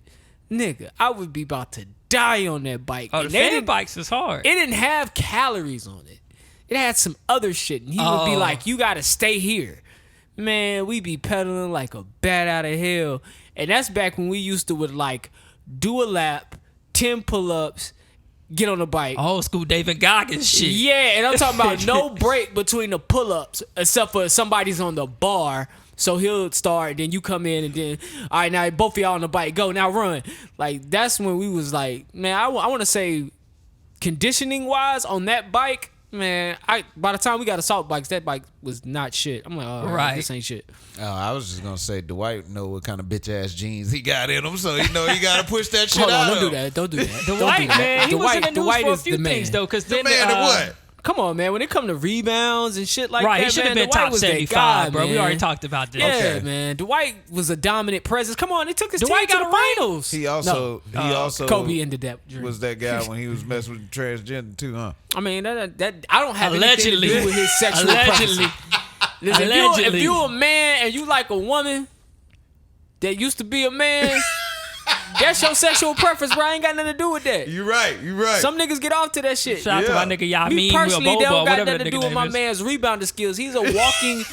Nigga, I would be about to die on that bike. Oh, the And they fan didn't- bikes is hard. It didn't have calories on it. It had some other shit. And he would be Oh. like, you got to stay here. Man, we be pedaling like a bat out of hell. And that's back when we used to would like do a lap, 10 pull-ups, get on the bike. Old school David Goggins shit. Yeah, and I'm talking about no break between the pull-ups except for somebody's on the bar. So he'll start, then you come in, and then, all right, now both of y'all on the bike, go, now run. Like, that's when we was like, man, I want to say conditioning-wise on that bike, man, by the time we got assault bikes, that bike was not shit. I'm like, oh, Right. this ain't shit. Oh, I was just gonna say Dwight know what kind of bitch ass jeans he got in him, so you know he gotta push that shit Hold out. on, don't of do him. that. Don't do that. Don't Dwight, do that. man, he was in the news Dwight for a is few the man. things, though, because The then man of what? Come on, man. When it come to rebounds and shit like Right, that, he should have man, been Dwight top was that 75, guy, bro. We man. already talked about this. Yeah, Okay. man. Dwight was a dominant presence. Come on, he took his Dwight team to got the a ring? finals. He also Kobe ended that dream. was that guy when he was messing with transgender too, huh? I mean, that I don't have Allegedly. anything to do with his sexual Allegedly. preference. Listen, if Allegedly. you a man and you like a woman that used to be a man, that's your sexual preference, bro. I ain't got nothing to do with that. You right. Some niggas get off to that shit. Shout out to Yeah. my nigga Yamin Me personally, they Wilboba, don't got whatever nothing that to do nigga with name my is. man's rebounding skills. He's a walking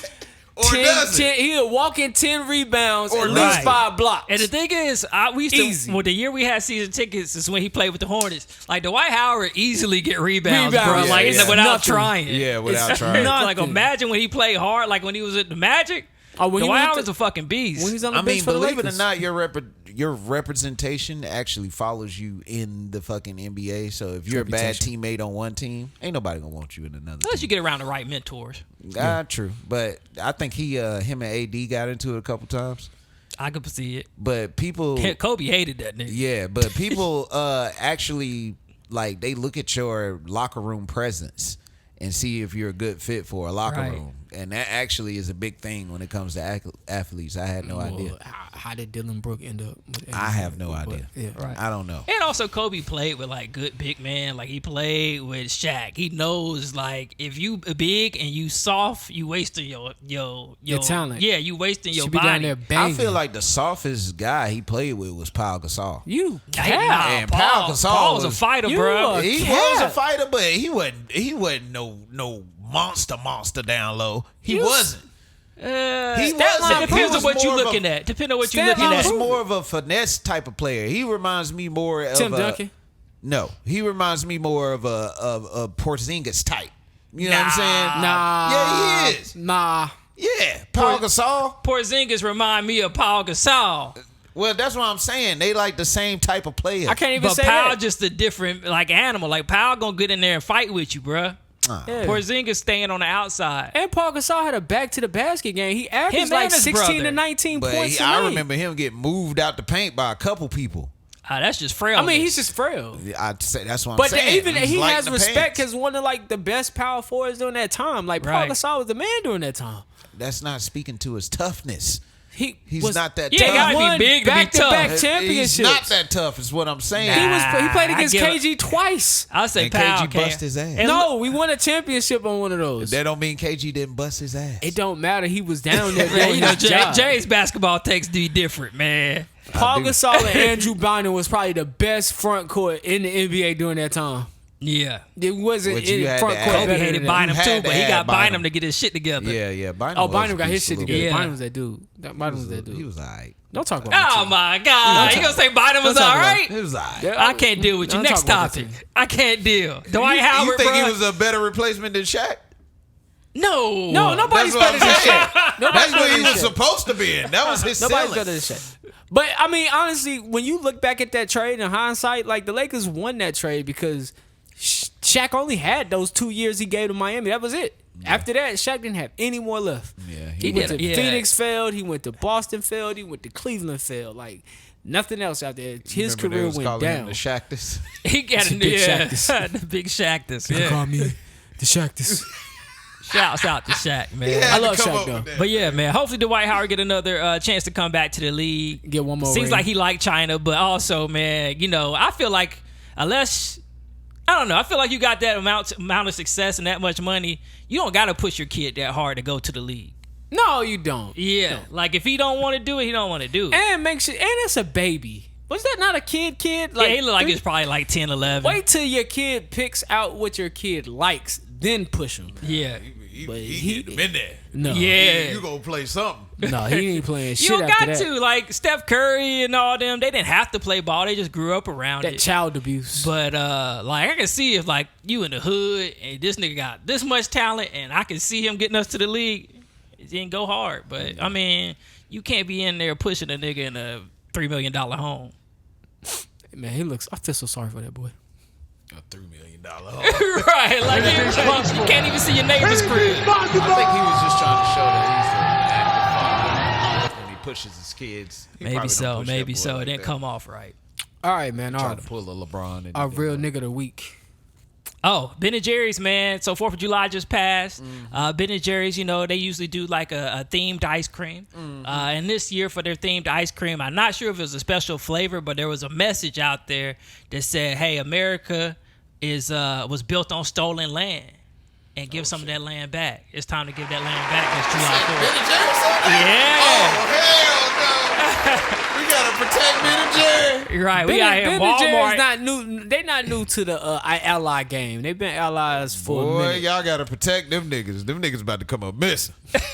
Or does it? he a walking 10 rebounds, Or at least right. 5 blocks. And the thing is, we used Easy. to, well, the year we had season tickets is when he played with the Hornets. Like, Dwight Howard easily get rebounds, bro. Rebounds, Like, yeah. without Nothing. trying. Yeah, without It's trying. not- Like, Nothing. imagine when he played hard, like when he was at the Magic. Oh, when he Dwight was Howard's a fucking beast. when he's on the I bench mean, for the believe it or Lakers. not, your representation actually follows you in the fucking NBA. So if you're a bad teammate on one team, ain't nobody gonna want you in another. Unless you team. get around the right mentors. True, but I think him and AD got into it a couple times. I could see it. But people, Kobe hated that nigga. yeah, but people actually like they look at your locker room presence and see if you're a good fit for a locker Right. room. And that actually is a big thing when it comes to athletes. I had no idea. How did Dylan Brooke end up? I have no idea. Yeah, right. I don't know. And also, Kobe played with like good big men. Like he played with Shaq. He knows like if you big and you soft, you wasting your talent. Yeah, you wasting your Should be down body. there banging. I feel like the softest guy he played with was Paul Gasol. You Hey, cap. And Paul Gasol Paul was a was- fighter, You bro. are- He Cap. was a fighter, but he wasn't no monster down low. He You- wasn't. He It wasn't. depends He on was what you're more of looking a- at. Depending on what you're Stat looking line He at. was more of a finesse type of player. He reminds me more of Tim a Duncan. No, he reminds me more of a Porzingis type. You know what I'm saying? Nah. Yeah, he is. Nah. Yeah, Paul Gasol. Porzingis remind me of Paul Gasol. Well, that's what I'm saying. They like the same type of player. I can't even But say Powell that. just a different like animal. Like Powell gonna get in there and fight with you, bruh. Yeah. Porzingis staying on the outside. And Paul Gasol had a back to the basket game. He averaged Him like and his 16 to brother. 19 But points. I remember him getting moved out the paint by a couple people. That's just frail. I mean, he's just frail. I'd say that's what I'm But saying. even He's he lighting has the respect pants. as one of like the best power forwards during that time. Like Paul Right. Gasol was the man during that time. That's not speaking to his toughness. He's He's not that Yeah, tough. you gotta be won big to be back-to-back tough. championships. He's not that tough, is what I'm saying. He played I against give KG twice. I'll say And Powell KG can. bust his ass. And No, we won a championship on one of those. That don't mean KG didn't bust his ass. It don't matter. He was down there. Man, you know, doing his job. Jay's basketball takes be different, man. Paul do. Gasol and Andrew Bynum was probably the best front court in the NBA during that time. Yeah. It wasn't But you in had front to court. add- Kobe better hated than that. Bynum had too, to but he add got Bynum Bynum to get his shit together. Yeah. Bynum Oh, was Bynum a got his beast shit a little together. bit. Yeah. Bynum was that dude. Bynum was that dude. He was all right. Don't talk about Oh me. my God! You gonna say Bynum was Don't talk all about- right? He was all right. Yeah. I can't deal with you. Don't Next talk about topic. that I can't deal. Dwight You Howard, think bro. he was a better replacement than Shaq? No. No, nobody's That's what better than I'm saying. Shaq. That's what he better was than Shaq. supposed to be in. That was his Nobody's ceiling. better than Shaq. But I mean, honestly, when you look back at that trade in hindsight, like the Lakers won that trade because Shaq only had those 2 years he gave to Miami. That was it. After that, Shaq didn't have any more left. Yeah, He went to Yeah. Phoenix failed. He went to Boston failed. He went to Cleveland failed. Like nothing else out there. His Remember they career was went calling him down. the Shactus? He got It's a a big yeah, Shactus. the big Shactus. They Yeah. call me the Shactus. Shouts out to Shaq, man. He had I to love come Shaq, up though. with that. But yeah, man. Hopefully Dwight Howard get another chance to come back to the league. Get one more. Seems ring. like he liked China, but also, man, you know, I feel like unless I don't know, I feel like you got that amount of success and that much money, you don't got to push your kid that hard to go to the league. No, you don't. Yeah, like if he don't want to do it, he don't want to do it. And make sure. And it's a baby. Was that not a kid? Yeah, he look like he's probably like 10, 11. Wait till your kid picks out what your kid likes, then push him. Yeah. But He get him in there. No. Yeah. You gonna play something. No, he ain't playing shit You don't after got that. to. Like Steph Curry and all them, they didn't have to play ball. They just grew up around That it. child abuse. But like I can see if like you in the hood and this nigga got this much talent and I can see him getting us to the league, it didn't go hard. But I mean, you can't be in there pushing a nigga in a $3 million home. Man, he looks. I feel so sorry for that boy. A $3 million home. Right, like you can't even see your neighbor's crib. I think he was just trying to show that he's an active father. When he pushes his kids. He Maybe probably so, don't push that maybe boy so. like It didn't that. come off right. All right, man. Trying to pull a LeBron. And Our real nigga of the week. Oh, Ben & Jerry's, man. So 4th of July just passed. Ben & Jerry's, you know, they usually do like a themed ice cream. And this year for their themed ice cream, I'm not sure if it was a special flavor, but there was a message out there that said, hey, America was built on stolen land. And give some of that land back. It's time to give that land back this July 4th. Yeah. Oh, hell no. We gotta protect Ben and Jerry. Right, we out here in Walmart. not new. They not new to the ally game. They've been allies for a Boy, minute. y'all gotta protect them niggas. Them niggas about to come up missing.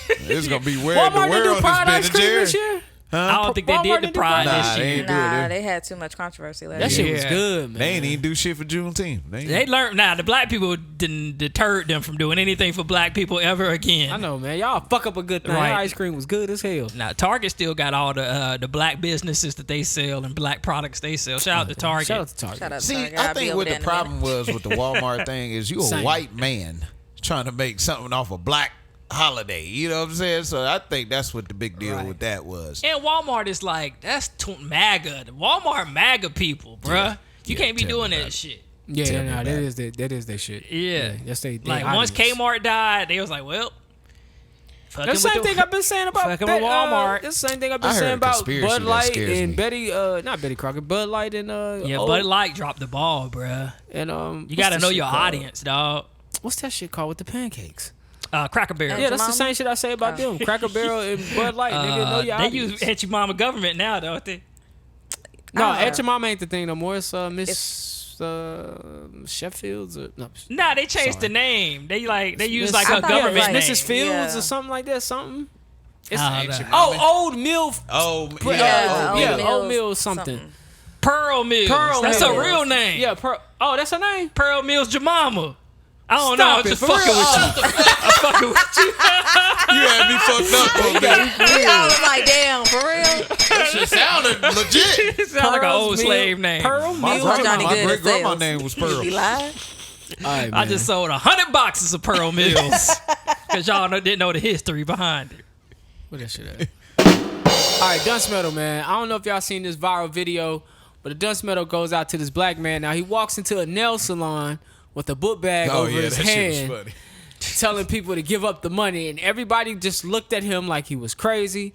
It's gonna be where Walmart in didn't the do world is Pride Ben ice and cream Jerry? this year. I don't think they Walmart did the didn't do Pride Nah, this they year. ain't do it. Nah, they had too much controversy last That year. shit was Yeah. good, man. They ain't even do shit for Juneteenth. They learned now. The black people didn't deterred them from doing anything for black people ever again. I know, man. Y'all fuck up a good thing. Right. That ice cream was good as hell. Now Target still got all the black businesses that they sell and black products they sell. Shout out to Target. Shout out to Target. Shout out to See, Target. I I'll be think over what there the in a minute. problem was with the Walmart thing is you a Same. white man trying to make something off a black holiday. You know what I'm saying? So I think that's what the big deal with that was. And Walmart is like that's MAGA. Walmart MAGA people, bruh. You can't be tell doing me that about it. shit. Yeah, Tell me that about is that is their shit. Yeah. That's they Like once audience. Kmart died, they was like, well, The same thing I've been saying about fucking with Walmart. the same thing I've been I heard saying a about conspiracy Bud that Light scares and me. Betty, not Betty Crocker, Bud Light and Bud Light dropped the ball, bruh. and You gotta know your audience, dog. What's that shit called with the pancakes? Cracker Barrel. Yeah, that's the same shit I say about them. Cracker Barrel and Bud Light, nigga. Know your they audience. use Aunt Your Mama government now, don't they? No, Aunt Your Mama ain't the thing no more. It's Miss Sheffield's. No, Nah, they changed the name. They use like I a thought it was government like- name. Mrs. Fields Yeah. or something like that. Something. It's I don't know. Old Mill. Oh, Old Mill something. Pearl Mills. Pearl That's Mills. a real name. Yeah, Oh, that's her name. Pearl Mills Jemima. I don't know. Stop I'm it, just for fucking real. with you. I'm fucking with you. You had me fucked up for a minute. I was like, damn, for real. That shit sounded legit. It sounds like an Pearl's old Mill- slave name. Pearl My Mill. Johnny my good at great grandma sales. name was Pearl. He lied. All right, I man. just sold 100 boxes of Pearl Mills because y'all didn't know the history behind it. Where that shit at? All right, Dunce Metal, man. I don't know if y'all seen this viral video, but the Dunce Metal goes out to this black man. Now, he walks into a nail salon with a book bag over his hand, funny. telling people to give up the money, and everybody just looked at him like he was crazy.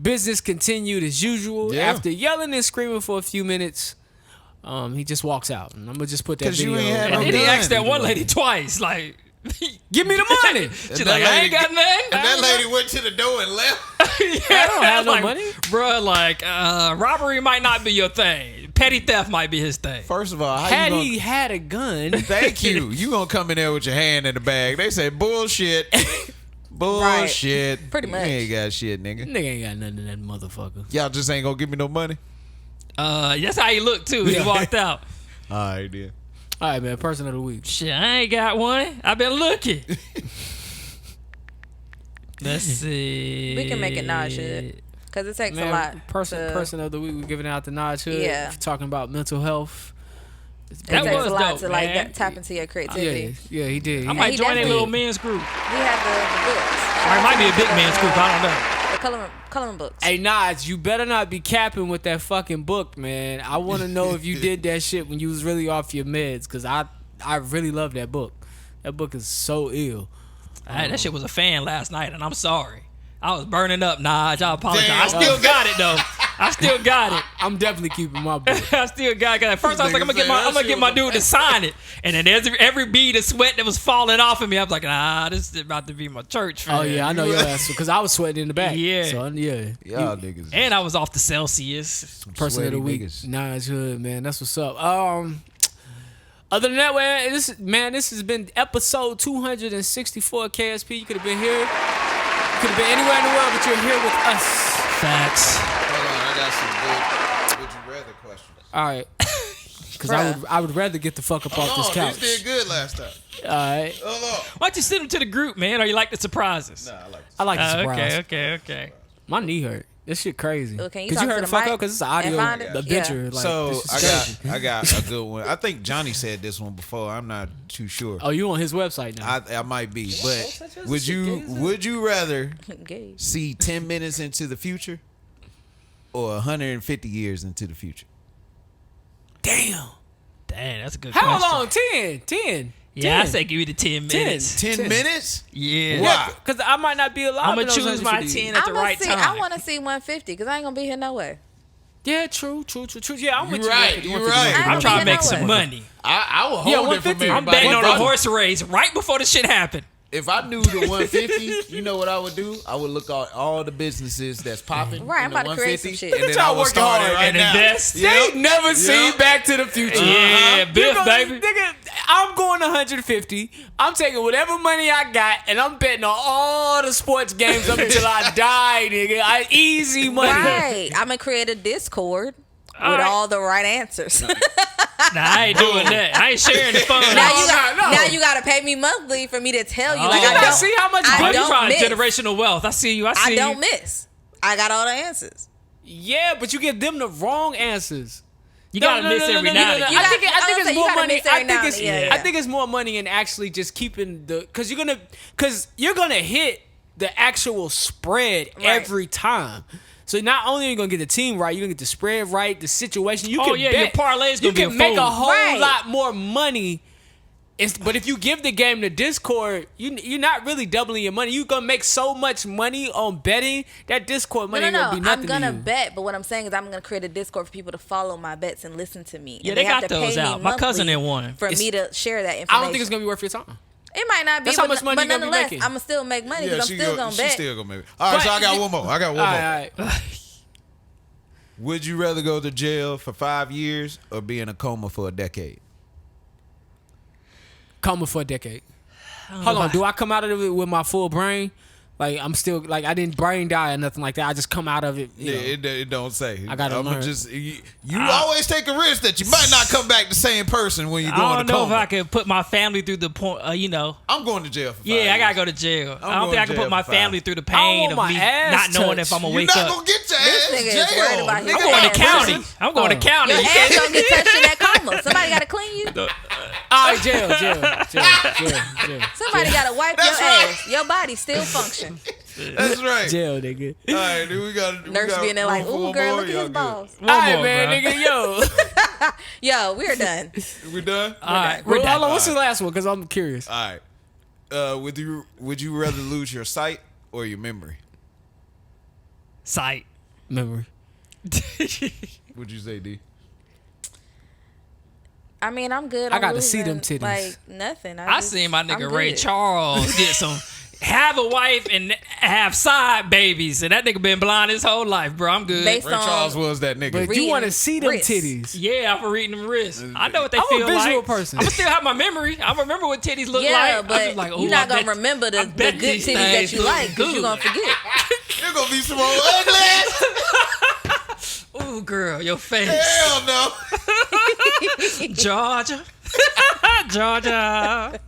Business continued as usual. Yeah. After yelling and screaming for a few minutes, he just walks out. And I'm going to just put that 'Cause you video. ain't had And no then he gun. asked that one lady twice, like, Give me the money. she's like, I ain't got nothing. And that lady went to the door and left. Yeah, I don't have no like, money. Bruh, like, robbery might not be your thing. Petty theft might be his thing. First of all, how Had you gonna, he had a gun, thank you. You gonna come in there with your hand in the bag? They say bullshit, bullshit. Pretty much. You ain't got shit, nigga. nigga ain't got nothing in that motherfucker. Y'all just ain't gonna give me no money. That's how he looked, too. He Yeah. walked out. All right, then. All right, man. Person of the week. Shit, I ain't got one. I've been looking. Let's see. We can make it Nige Hood. Because it takes a lot. Person of the week. We're giving out the Nige Hood. Yeah. Talking about mental health. That it takes was a lot dope, to like man. tap into your Yeah, creativity. yeah, he did. I He- might he join a definitely- little men's group. We have the books. Or it might be a big man's group. I don't know. The coloring books. Hey, Nige, you better not be capping with that fucking book, man. I want to know if you did that shit when you was really off your meds, because I really love that book. That book is so ill. That shit was a fan last night, and I'm sorry. I was burning up, Nige. I apologize. Damn. I still got it, though. I still got it. I'm definitely keeping my book. I still got it. At first, I was like, I'm Nigga gonna said get my dude to sign it, and then every bead of sweat that was falling off of me, I was like, this is about to be my church fan. Oh, yeah, I know your ass, because I was sweating in the back. Yeah. So, yeah. Y'all niggas. And I was off the Celsius. Person of the sweaty week, niggas. Nige Hood, man. That's what's up. Other than that, man, this has been episode 264 of KSP. You could have been here. You could have been anywhere in the world, but you're here with us. Facts. Hold on, I got some good would you rather questions. All right. Because I would rather get the fuck up off this couch. This did good last time. All right. Hold on. Why'd you send them to the group, man? Or you like the surprises? Nah, I like this. I like the surprise. Okay. My knee hurt. This shit crazy. Well, can you Could talk you to heard the the fuck mic up? Because it's an audio and find it? adventure. Yeah. Like, So this is crazy. I got a good one. I think Johnny said this one before. I'm not too sure. Oh, you on his website now? I might be, but that's would shit, you rather Gay. see 10 minutes into the future or 150 years into the future? Damn. Damn, that's a good How question. long? 10. Yeah, I say give me the 10 minutes. 10 minutes? Yeah. Why? Because I might not be alive. I'm in going to those choose my 150 10 at the right time. I want to see 150 because I ain't going to be here no way. Yeah, true. Yeah, I'm with You you. right, 150, you 150, right. 150. I'm trying to be make here some no way. money. I will Yeah, hold it from 150. everybody. I'm betting on a 150. horse race right before the shit happened. If I knew the 150, you know what I would do? I would look at all the businesses that's popping. Right, I'm in the about to create some 150, shit. And then Y'all I would working start hard it right and now. invest. They Yep. ain't never seen Yep. Back to the Future. Yeah, Biff, baby. Nigga, I'm going 150. I'm taking whatever money I got, and I'm betting on all the sports games up until I die, nigga. Easy money. Right. I'm going to create a Discord with right. all the right answers. Nah, I ain't doing that. I ain't sharing the fun. Now you got to pay me monthly for me to tell you. Oh. Like Did you I not don't see how much I money You don't trying miss. generational wealth. I see you. I don't miss. I got all the answers. Yeah, but you give them the wrong answers. You gotta miss every now and I again. think it's you more gotta money. miss every I now think and it's then, yeah. I think it's more money in actually just keeping the because you're gonna hit the actual spread every time. So not only are you gonna get the team right, you're gonna get the spread right, the situation. You Oh, can yeah, bet, your parlay's you gonna be can a make a fold. whole Right. lot more money But if you give the game to Discord, you're not really doubling your money. You're gonna make so much money on betting that Discord money ain't gonna be nothing I'm gonna to you. bet, but what I'm saying is I'm gonna create a Discord for people to follow my bets and listen to me. Yeah, And they have got to those pay me out. My cousin monthly in one. for me to share that information. I don't think it's gonna be worth your time. It might not be. That's how much money but you gonna be nonetheless, making. I'm gonna still make money because I'm still gonna bet. She's still gonna make it. All right, so I got one more. All right. Would you rather go to jail for 5 years or be in a coma for a decade? Coma for a decade. Hold on, do I come out of it with my full brain? Like I'm still like I didn't brain die or nothing like that. I just come out of it. You know. It don't say. I gotta learn. You always take a risk that you might not come back the same person when you go I in don't a know coma. if I could put my family through the point. I'm going to jail for 5 Yeah, years. I gotta go to jail. I don't going think I to can jail put my for 5. family through the I don't pain want of my me ass not knowing touched. if I'm gonna You're wake not up. gonna get your This ass nigga is jail. worried about his I'm going to ass. county. I'm going to county. Your ass gonna get touched in that coma. Somebody gotta clean you. All right, jail. Somebody gotta wipe your That's right. ass. Your body still function. That's right. Jail, nigga. All right, then we got Nurse being there like, ooh, girl, look at his balls. All right, more, man, bro. nigga, yo. Yo, we're done. We done? All right, Well, we're hold on, done. what's the last one? Because I'm curious. All right. Would you rather lose your sight or your memory? Sight. Memory. What'd you say, D? I mean, I'm good. I on got to see them losing, titties. Like nothing. I seen my nigga I'm Ray good. Charles get some. Have a wife and have side babies, and that nigga been blind his whole life, bro. I'm good. Based Ray Charles was that nigga. But you Reading want to see them wrists. titties. Yeah, I'm reading them wrists. I know what they I'm a feel like. visual person. I'm gonna still have my memory. I remember what titties look Yeah, like. I'm but just like, ooh, you're not I gonna bet- remember I the bet good these titties that things you look like because you're good. gonna forget. You're gonna be some old ugly ass. Ooh, girl, your face, Hell no. Georgia, Georgia.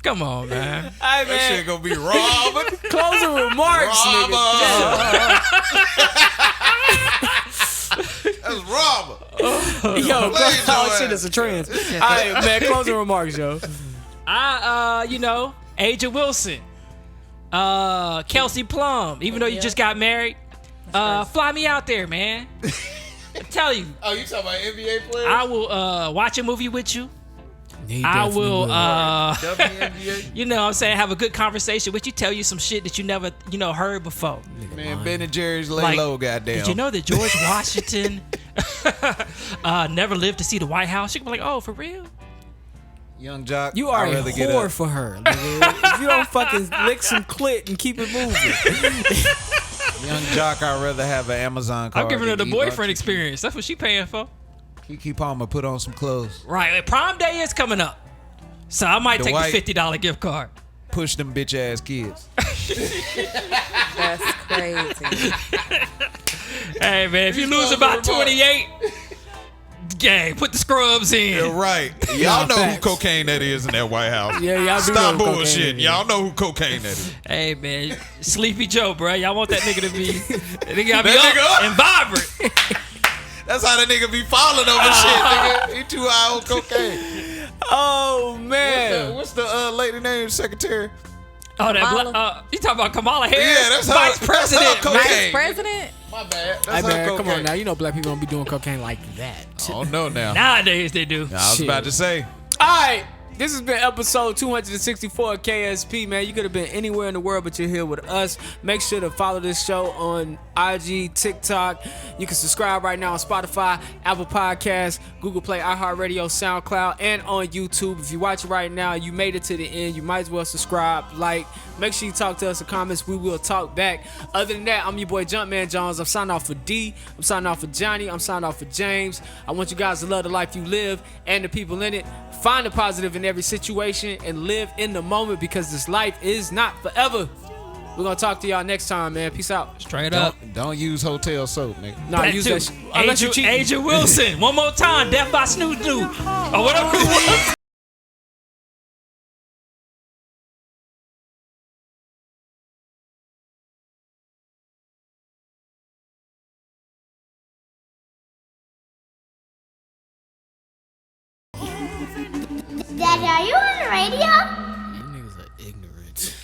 Come on, man. Hey, That man. shit gonna be Robert. Closing remarks, nigga. That's Robert. Yo, Played oh your shit, ass. it's a trans. All right, man. Closing remarks, yo. Aja Wilson, Kelsey Plum. Even though you just got married, fly me out there, man. I tell you, Oh, you talking about NBA players? I will watch a movie with you. He I definitely will, WNBA? you know what I'm saying, have a good conversation with you, tell you some shit that you never, heard before. Man, Ben and Jerry's lay Like, low, goddamn. Did you know that George Washington never lived to see the White House? She could be like, oh, for real? Young Jock, You are I'd a rather get whore up. for her. Nigga. If you don't fucking lick some clit and keep it moving. Young Jock, I'd rather have an Amazon card. I'm giving her the than boyfriend experience. That's what she paying for. Keke Palmer put on some clothes. Right. Prom day is coming up. So I might take Dwight. the $50 gift card. Push them bitch ass kids. That's crazy. Hey, man, if you lose about 28, gang, put the scrubs in. You're right. Y'all know who cocaine that is in that White House. Yeah, y'all do Stop know who cocaine bullshitting. is. Y'all know who cocaine that is. Hey, man, Sleepy Joe, bro. Y'all want that nigga to be, that nigga gotta be That nigga up up. and vibrant. That's how that nigga be falling over shit, nigga. He too high on cocaine. Oh man. What's the lady name? Secretary? Oh, that Kamala? you talking about Kamala Harris? Yeah, that's her. Vice That's her President. cocaine. Vice president? My bad. That's Hey her man, cocaine. come on now. You know black people don't be doing cocaine like that. I don't know now. Nowadays they do. I was Shit. about to say. All right. This has been episode 264 of KSP, man. You could have been anywhere in the world, but you're here with us. Make sure to follow this show on IG, TikTok. You can subscribe right now on Spotify, Apple Podcasts, Google Play, iHeartRadio, SoundCloud, and on YouTube. If you watch it right now, you made it to the end. You might as well subscribe, like. Make sure you talk to us in comments. We will talk back. Other than that, I'm your boy Jumpman Jones. I'm signing off for D. I'm signing off for Johnny. I'm signing off for James. I want you guys to love the life you live and the people in it. Find the positive in every situation and live in the moment because this life is not forever. We're going to talk to y'all next time, man. Peace out. Straight up. Don't use hotel soap, nigga. Nah, That use too. that unless you cheat. Aja Wilson. One more time. Death by Snoo Snoo. Or whatever it was. Daddy, are you on the radio? You niggas are ignorant.